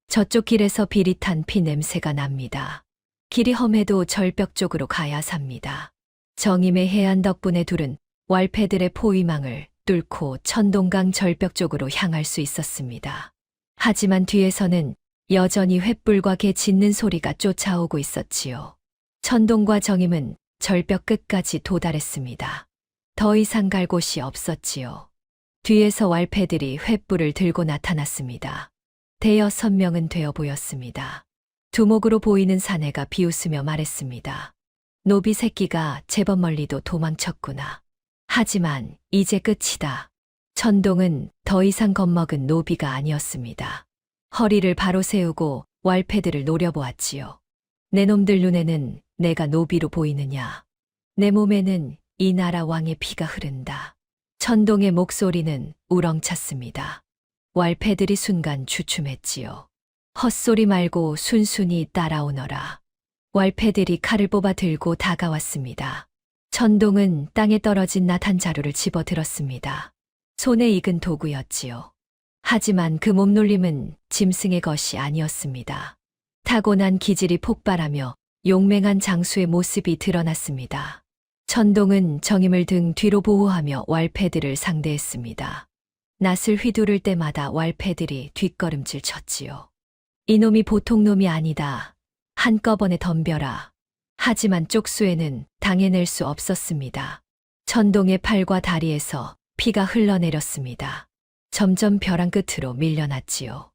저쪽 길에서 비릿한 피 냄새가 납니다. 길이 험해도 절벽 쪽으로 가야 삽니다. 정임의 해안 덕분에 둘은 왈패들의 포위망을 뚫고 천동강 절벽 쪽으로 향할 수 있었습니다. 하지만 뒤에서는 여전히 횃불과 개 짖는 소리가 쫓아오고 있었지요. 천동과 정임은 절벽 끝까지 도달했습니다. 더 이상 갈 곳이 없었지요. 뒤에서 왈패들이 횃불을 들고 나타났습니다. 대여섯 명은 되어 보였습니다. 두목으로 보이는 사내가 비웃으며 말했습니다. 노비 새끼가 제법 멀리도 도망쳤구나. 하지만 이제 끝이다. 천동은 더 이상 겁먹은 노비가 아니었습니다. 허리를 바로 세우고 왈패들을 노려보았지요. 내 놈들 눈에는 내가 노비로 보이느냐. 내 몸에는 이 나라 왕의 피가 흐른다. 천동의 목소리는 우렁찼습니다. 왈패들이 순간 주춤했지요. 헛소리 말고 순순히 따라오너라. 왈패들이 칼을 뽑아 들고 다가왔습니다. 천동은 땅에 떨어진 낫 한 자루를 집어들었습니다. 손에 익은 도구였지요. 하지만 그 몸놀림은 짐승의 것이 아니었습니다. 타고난 기질이 폭발하며 용맹한 장수의 모습이 드러났습니다. 천동은 정임을 등 뒤로 보호하며 왈패들을 상대했습니다. 낫을 휘두를 때마다 왈패들이 뒷걸음질 쳤지요. 이놈이 보통 놈이 아니다. 한꺼번에 덤벼라. 하지만 쪽수에는 당해낼 수 없었습니다. 천동의 팔과 다리에서 피가 흘러내렸습니다. 점점 벼랑 끝으로 밀려났지요.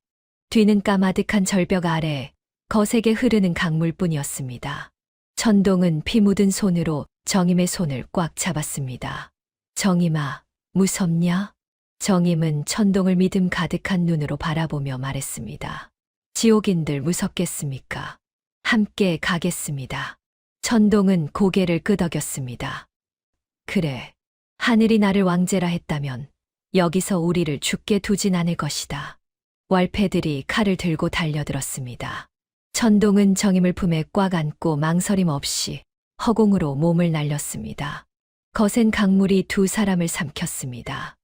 뒤는 까마득한 절벽 아래 거세게 흐르는 강물뿐이었습니다. 천동은 피 묻은 손으로 정임의 손을 꽉 잡았습니다. 정임아, 무섭냐? 정임은 천동을 믿음 가득한 눈으로 바라보며 말했습니다. 지옥인들 무섭겠습니까? 함께 가겠습니다. 천동은 고개를 끄덕였습니다. 그래, 하늘이 나를 왕제라 했다면 여기서 우리를 죽게 두진 않을 것이다. 왈패들이 칼을 들고 달려들었습니다. 천동은 정임을 품에 꽉 안고 망설임 없이 허공으로 몸을 날렸습니다. 거센 강물이 두 사람을 삼켰습니다.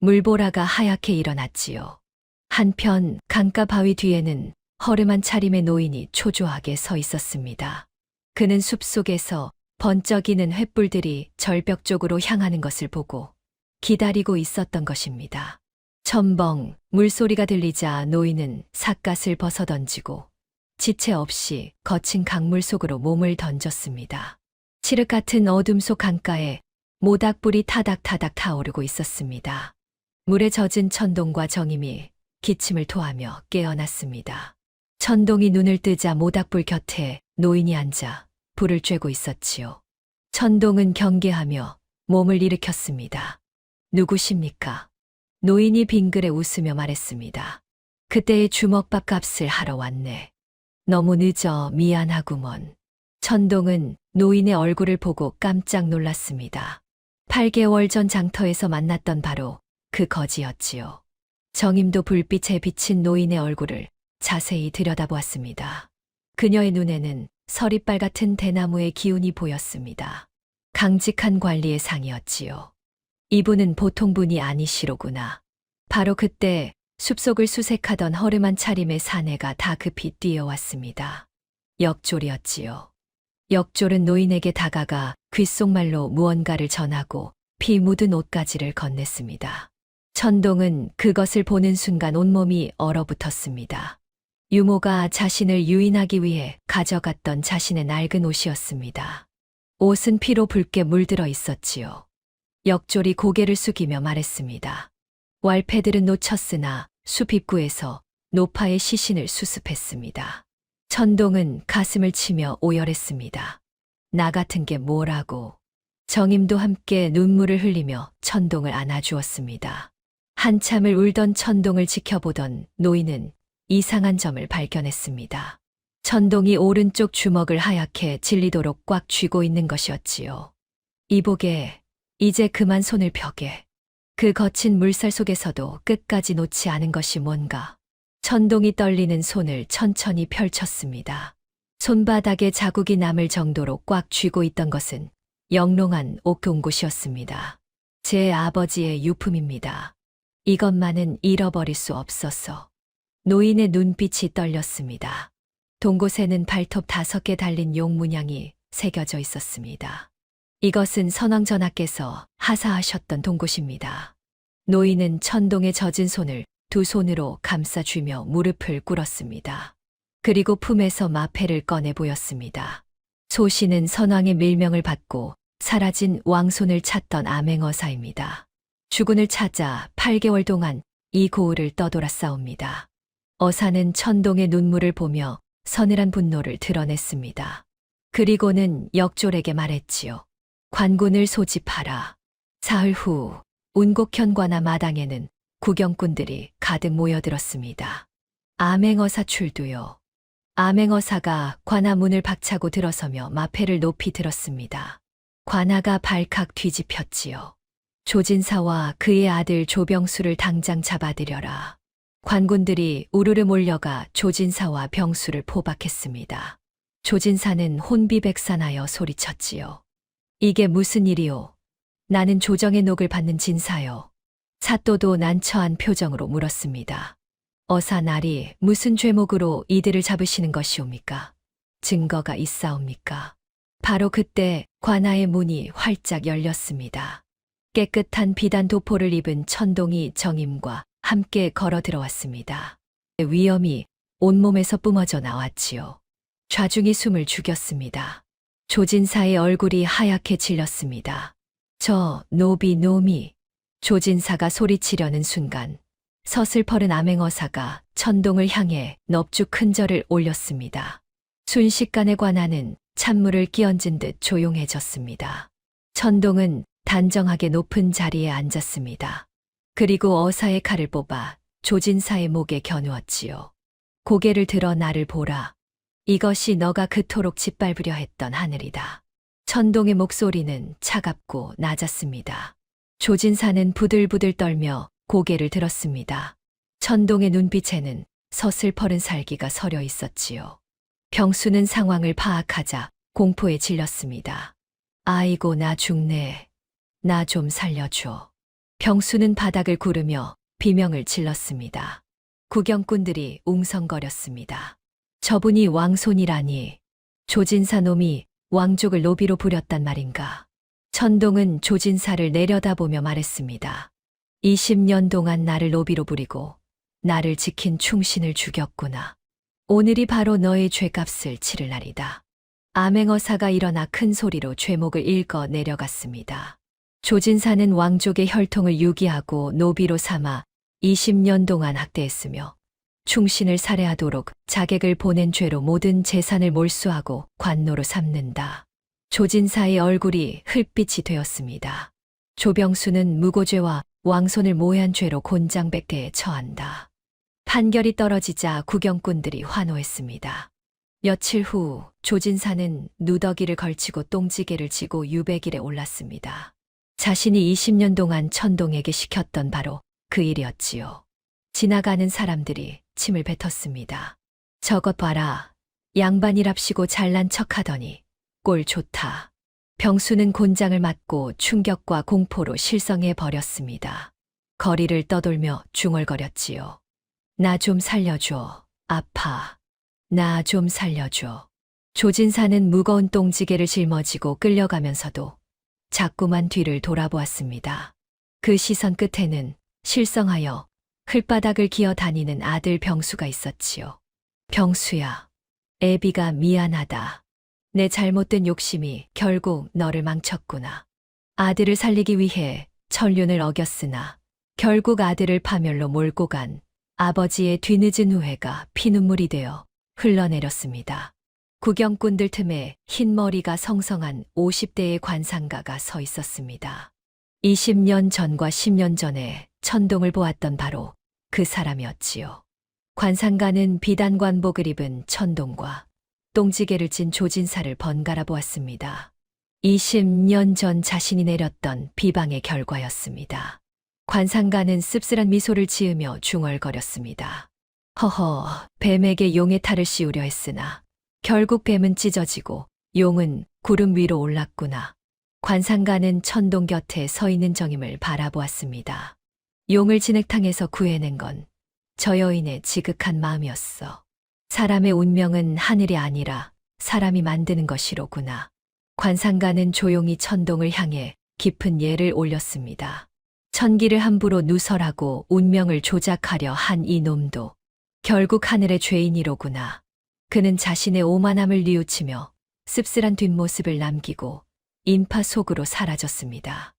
물보라가 하얗게 일어났지요. 한편 강가 바위 뒤에는 허름한 차림의 노인이 초조하게 서 있었습니다. 그는 숲속에서 번쩍이는 횃불들이 절벽 쪽으로 향하는 것을 보고 기다리고 있었던 것입니다. 첨벙 물소리가 들리자 노인은 삿갓을 벗어던지고 지체 없이 거친 강물 속으로 몸을 던졌습니다. 칠흑 같은 어둠 속 강가에 모닥불이 타닥타닥 타오르고 있었습니다. 물에 젖은 천동과 정임이 기침을 토하며 깨어났습니다. 천동이 눈을 뜨자 모닥불 곁에 노인이 앉아 불을 쬐고 있었지요. 천동은 경계하며 몸을 일으켰습니다. 누구십니까? 노인이 빙그레 웃으며 말했습니다. 그때의 주먹밥 값을 하러 왔네. 너무 늦어 미안하구먼. 천동은 노인의 얼굴을 보고 깜짝 놀랐습니다. 8개월 전 장터에서 만났던 바로 그 거지였지요. 정임도 불빛에 비친 노인의 얼굴을 자세히 들여다보았습니다. 그녀의 눈에는 서리빨 같은 대나무의 기운이 보였습니다. 강직한 관리의 상이었지요. 이분은 보통 분이 아니시로구나. 바로 그때 숲속을 수색하던 허름한 차림의 사내가 다급히 뛰어왔습니다. 역졸이었지요. 역졸은 노인에게 다가가 귓속말로 무언가를 전하고 피 묻은 옷가지를 건넸습니다. 천동은 그것을 보는 순간 온몸이 얼어붙었습니다. 유모가 자신을 유인하기 위해 가져갔던 자신의 낡은 옷이었습니다. 옷은 피로 붉게 물들어 있었지요. 역졸이 고개를 숙이며 말했습니다. 왈패들은 놓쳤으나 숲 입구에서 노파의 시신을 수습했습니다. 천동은 가슴을 치며 오열했습니다. 나 같은 게 뭐라고. 정임도 함께 눈물을 흘리며 천동을 안아주었습니다. 한참을 울던 천동을 지켜보던 노인은 이상한 점을 발견했습니다. 천동이 오른쪽 주먹을 하얗게 질리도록 꽉 쥐고 있는 것이었지요. 이보게, 이제 그만 손을 펴게. 그 거친 물살 속에서도 끝까지 놓지 않은 것이 뭔가. 천동이 떨리는 손을 천천히 펼쳤습니다. 손바닥에 자국이 남을 정도로 꽉 쥐고 있던 것은 영롱한 옥동곳이었습니다. 제 아버지의 유품입니다. 이것만은 잃어버릴 수 없어서. 노인의 눈빛이 떨렸습니다. 동곳에는 발톱 5개 달린 용 문양이 새겨져 있었습니다. 이것은 선왕 전하께서 하사하셨던 동곳입니다. 노인은 천동의 젖은 손을 두 손으로 감싸쥐며 무릎을 꿇었습니다. 그리고 품에서 마패를 꺼내 보였습니다. 소신은 선왕의 밀명을 받고 사라진 왕손을 찾던 암행어사입니다. 주군을 찾아 8개월 동안 이 고을을 떠돌아 싸웁니다. 어사는 천동의 눈물을 보며 서늘한 분노를 드러냈습니다. 그리고는 역졸에게 말했지요. 관군을 소집하라. 사흘 후 운곡현 관아 마당에는 구경꾼들이 가득 모여들었습니다. 암행어사 출두요. 암행어사가 관아 문을 박차고 들어서며 마패를 높이 들었습니다. 관아가 발칵 뒤집혔지요. 조진사와 그의 아들 조병수를 당장 잡아들여라. 관군들이 우르르 몰려가 조진사와 병수를 포박했습니다. 조진사는 혼비백산하여 소리쳤지요. 이게 무슨 일이오? 나는 조정의 녹을 받는 진사요. 사또도 난처한 표정으로 물었습니다. 어사날이 무슨 죄목으로 이들을 잡으시는 것이옵니까? 증거가 있사옵니까? 바로 그때 관아의 문이 활짝 열렸습니다. 깨끗한 비단 도포를 입은 천동이 정임과 함께 걸어 들어왔습니다. 위엄이 온몸에서 뿜어져 나왔지요. 좌중이 숨을 죽였습니다. 조진사의 얼굴이 하얗게 질렸습니다. 저 노비. 조진사가 소리치려는 순간 서슬퍼른 암행어사가 천동을 향해 넙죽 큰 절을 올렸습니다. 순식간에 관아는 찬물을 끼얹은 듯 조용해졌습니다. 천동은 단정하게 높은 자리에 앉았습니다. 그리고 어사의 칼을 뽑아 조진사의 목에 겨누었지요. 고개를 들어 나를 보라. 이것이 너가 그토록 짓밟으려 했던 하늘이다. 천동의 목소리는 차갑고 낮았습니다. 조진사는 부들부들 떨며 고개를 들었습니다. 천동의 눈빛에는 서슬퍼른 살기가 서려 있었지요. 병수는 상황을 파악하자 공포에 질렸습니다. 아이고, 나 죽네. 나 좀 살려줘. 병수는 바닥을 구르며 비명을 질렀습니다. 구경꾼들이 웅성거렸습니다. 저분이 왕손이라니. 조진사 놈이 왕족을 노비로 부렸단 말인가. 천동은 조진사를 내려다보며 말했습니다. 20년 동안 나를 노비로 부리고 나를 지킨 충신을 죽였구나. 오늘이 바로 너의 죄값을 치를 날이다. 암행어사가 일어나 큰 소리로 죄목을 읽어 내려갔습니다. 조진사는 왕족의 혈통을 유기하고 노비로 삼아 20년 동안 학대했으며 충신을 살해하도록 자객을 보낸 죄로 모든 재산을 몰수하고 관노로 삼는다. 조진사의 얼굴이 흙빛이 되었습니다. 조병수는 무고죄와 왕손을 모해한 죄로 곤장백대에 처한다. 판결이 떨어지자 구경꾼들이 환호했습니다. 며칠 후 조진사는 누더기를 걸치고 똥지게를 지고 유배길에 올랐습니다. 자신이 20년 동안 천동에게 시켰던 바로 그 일이었지요. 지나가는 사람들이 침을 뱉었습니다. 저것 봐라. 양반이랍시고 잘난 척하더니 꼴 좋다. 병수는 곤장을 맞고 충격과 공포로 실성해 버렸습니다. 거리를 떠돌며 중얼거렸지요. 나 좀 살려줘. 아파. 나 좀 살려줘. 조진사는 무거운 똥지게를 짊어지고 끌려가면서도 자꾸만 뒤를 돌아보았습니다. 그 시선 끝에는 실성하여 흘바닥을 기어 다니는 아들 병수가 있었지요. 병수야, 애비가 미안하다. 내 잘못된 욕심이 결국 너를 망쳤구나. 아들을 살리기 위해 천륜을 어겼으나 결국 아들을 파멸로 몰고 간 아버지의 뒤늦은 후회가 피눈물이 되어 흘러내렸습니다. 구경꾼들 틈에 흰 머리가 성성한 50대의 관상가가 서 있었습니다. 20년 전과 10년 전에 천동을 보았던 바로 그 사람이었지요. 관상가는 비단관복을 입은 천동과 똥지게를 찐 조진사를 번갈아 보았습니다. 20년 전 자신이 내렸던 비방의 결과였습니다. 관상가는 씁쓸한 미소를 지으며 중얼거렸습니다. 허허, 뱀에게 용의 탈을 씌우려 했으나 결국 뱀은 찢어지고 용은 구름 위로 올랐구나. 관상가는 천동 곁에 서 있는 정임을 바라보았습니다. 용을 진흙탕에서 구해낸 건 저 여인의 지극한 마음이었어. 사람의 운명은 하늘이 아니라 사람이 만드는 것이로구나. 관상가는 조용히 천동을 향해 깊은 예를 올렸습니다. 천기를 함부로 누설하고 운명을 조작하려 한 이 놈도 결국 하늘의 죄인이로구나. 그는 자신의 오만함을 뉘우치며 씁쓸한 뒷모습을 남기고 인파 속으로 사라졌습니다.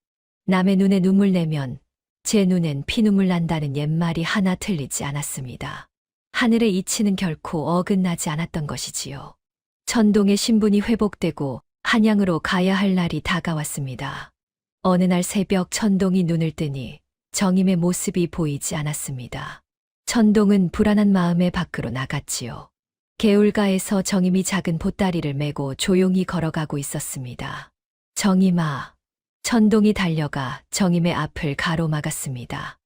남의 눈에 눈물 내면 제 눈엔 피눈물 난다는 옛말이 하나 틀리지 않았습니다. 하늘의 이치는 결코 어긋나지 않았던 것이지요. 천동의 신분이 회복되고 한양으로 가야 할 날이 다가왔습니다. 어느 날 새벽 천동이 눈을 뜨니 정임의 모습이 보이지 않았습니다. 천동은 불안한 마음에 밖으로 나갔지요. 개울가에서 정임이 작은 보따리를 메고 조용히 걸어가고 있었습니다. 정임아. 천동이 달려가 정임의 앞을 가로막았습니다.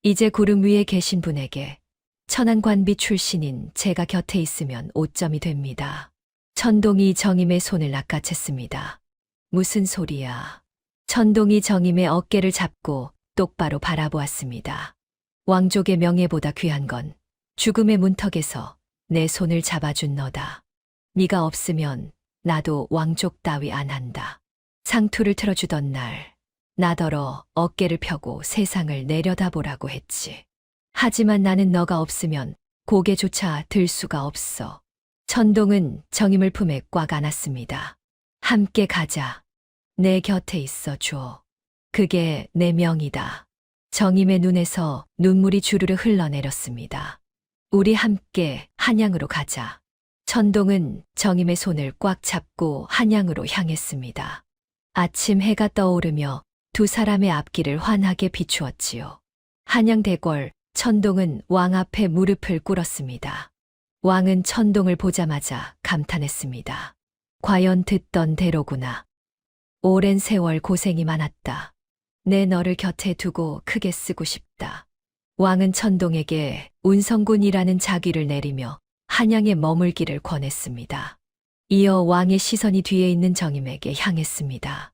이제 구름 위에 계신 분에게 천안관비 출신인 제가 곁에 있으면 오점이 됩니다. 천동이 정임의 손을 낚아챘습니다. 무슨 소리야. 천동이 정임의 어깨를 잡고 똑바로 바라보았습니다. 왕족의 명예보다 귀한 건 죽음의 문턱에서 내 손을 잡아준 너다. 네가 없으면 나도 왕족 따위 안 한다. 상투를 틀어주던 날 나더러 어깨를 펴고 세상을 내려다보라고 했지. 하지만 나는 너가 없으면 고개조차 들 수가 없어. 천동은 정임을 품에 꽉 안았습니다. 함께 가자. 내 곁에 있어 줘. 그게 내 명이다. 정임의 눈에서 눈물이 주르르 흘러내렸습니다. 우리 함께 한양으로 가자. 천동은 정임의 손을 꽉 잡고 한양으로 향했습니다. 아침 해가 떠오르며 두 사람의 앞길을 환하게 비추었지요. 한양 대궐, 천동은 왕 앞에 무릎을 꿇었습니다. 왕은 천동을 보자마자 감탄했습니다. 과연 듣던 대로구나. 오랜 세월 고생이 많았다. 내 너를 곁에 두고 크게 쓰고 싶다. 왕은 천동에게 운성군이라는 자귀를 내리며 한양에 머물기를 권했습니다. 이어 왕의 시선이 뒤에 있는 정임에게 향했습니다.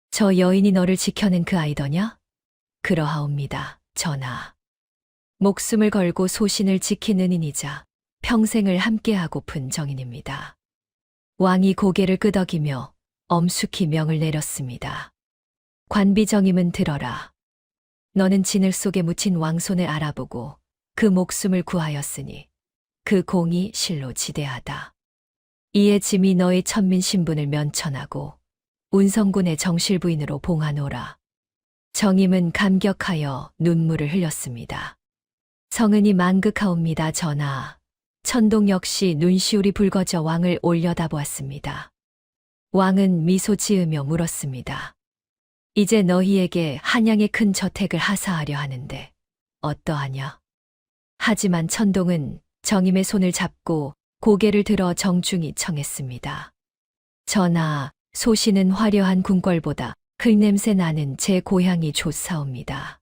저 여인이 너를 지켜낸 그 아이더냐? 그러하옵니다, 전하. 목숨을 걸고 소신을 지키는 인이자 평생을 함께하고픈 정인입니다. 왕이 고개를 끄덕이며 엄숙히 명을 내렸습니다. 관비정임은 들어라. 너는 진을 속에 묻힌 왕손을 알아보고 그 목숨을 구하였으니 그 공이 실로 지대하다. 이에 짐이 너의 천민 신분을 면천하고 운성군의 정실부인으로 봉하노라. 정임은 감격하여 눈물을 흘렸습니다. 성은이 만극하옵니다, 전하. 천동 역시 눈시울이 붉어져 왕을 올려다보았습니다. 왕은 미소 지으며 물었습니다. 이제 너희에게 한양의 큰 저택을 하사하려 하는데 어떠하냐? 하지만 천동은 정임의 손을 잡고 고개를 들어 정중히 청했습니다. 전하, 소신은 화려한 궁궐보다 흙냄새 나는 제 고향이 좋사옵니다.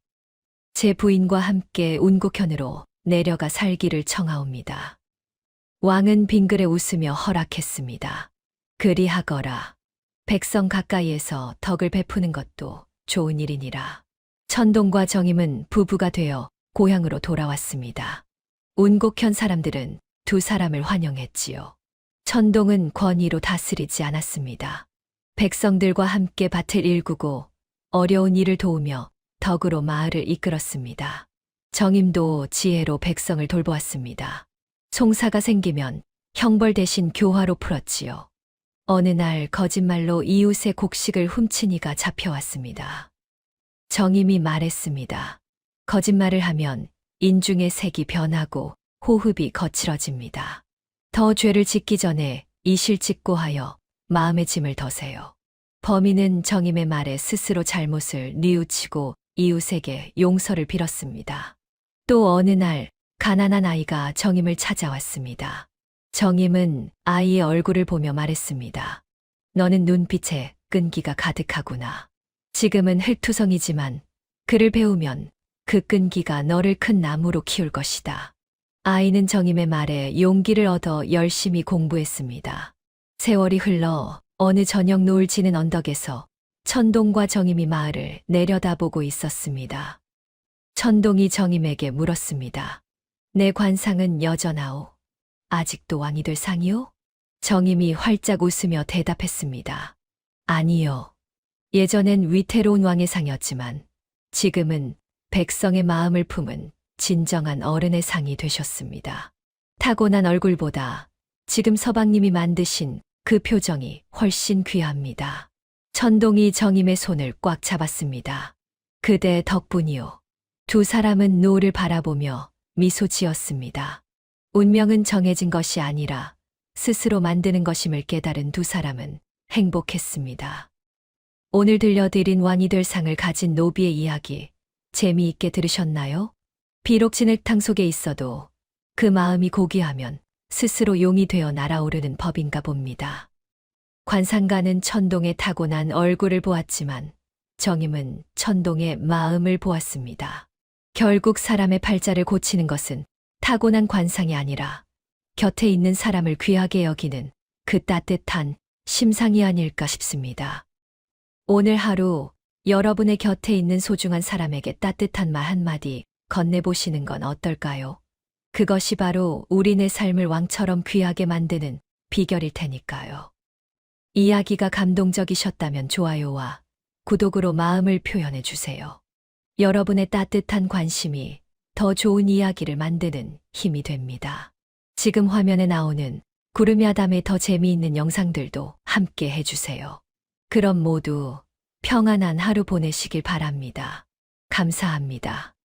제 부인과 함께 운곡현으로 내려가 살기를 청하옵니다. 왕은 빙그레 웃으며 허락했습니다. 그리하거라. 백성 가까이에서 덕을 베푸는 것도 좋은 일이니라. 천동과 정임은 부부가 되어 고향으로 돌아왔습니다. 운곡현 사람들은 두 사람을 환영했지요. 천동은 권위로 다스리지 않았습니다. 백성들과 함께 밭을 일구고 어려운 일을 도우며 덕으로 마을을 이끌었습니다. 정임도 지혜로 백성을 돌보았습니다. 송사가 생기면 형벌 대신 교화로 풀었지요. 어느 날 거짓말로 이웃의 곡식을 훔친 이가 잡혀왔습니다. 정임이 말했습니다. 거짓말을 하면 인중의 색이 변하고 호흡이 거칠어집니다. 더 죄를 짓기 전에 이실직고하여 마음의 짐을 더세요. 범인은 정임의 말에 스스로 잘못을 뉘우치고 이웃에게 용서를 빌었습니다. 또 어느 날 가난한 아이가 정임을 찾아왔습니다. 정임은 아이의 얼굴을 보며 말했습니다. 너는 눈빛에 끈기가 가득하구나. 지금은 흙투성이지만 그를 배우면 그 끈기가 너를 큰 나무로 키울 것이다. 아이는 정임의 말에 용기를 얻어 열심히 공부했습니다. 세월이 흘러 어느 저녁 노을 지는 언덕에서 천동과 정임이 마을을 내려다보고 있었습니다. 천동이 정임에게 물었습니다. 내 관상은 여전하오. 아직도 왕이 될 상이오? 정임이 활짝 웃으며 대답했습니다. 아니요. 예전엔 위태로운 왕의 상이었지만 지금은 백성의 마음을 품은 진정한 어른의 상이 되셨습니다. 타고난 얼굴보다 지금 서방님이 만드신 그 표정이 훨씬 귀합니다. 천동이 정임의 손을 꽉 잡았습니다. 그대 덕분이요. 두 사람은 노을을 바라보며 미소 지었습니다. 운명은 정해진 것이 아니라 스스로 만드는 것임을 깨달은 두 사람은 행복했습니다. 오늘 들려드린 왕이 될 상을 가진 노비의 이야기 재미있게 들으셨나요? 비록 진흙탕 속에 있어도 그 마음이 고귀하면 스스로 용이 되어 날아오르는 법인가 봅니다. 관상가는 천동의 타고난 얼굴을 보았지만 정임은 천동의 마음을 보았습니다. 결국 사람의 팔자를 고치는 것은 타고난 관상이 아니라 곁에 있는 사람을 귀하게 여기는 그 따뜻한 심상이 아닐까 싶습니다. 오늘 하루 여러분의 곁에 있는 소중한 사람에게 따뜻한 말 한마디 건네보시는 건 어떨까요? 그것이 바로 우리네 삶을 왕처럼 귀하게 만드는 비결일 테니까요. 이야기가 감동적이셨다면 좋아요와 구독으로 마음을 표현해 주세요. 여러분의 따뜻한 관심이 더 좋은 이야기를 만드는 힘이 됩니다. 지금 화면에 나오는 구름야담의 더 재미있는 영상들도 함께 해주세요. 그럼 모두 평안한 하루 보내시길 바랍니다. 감사합니다.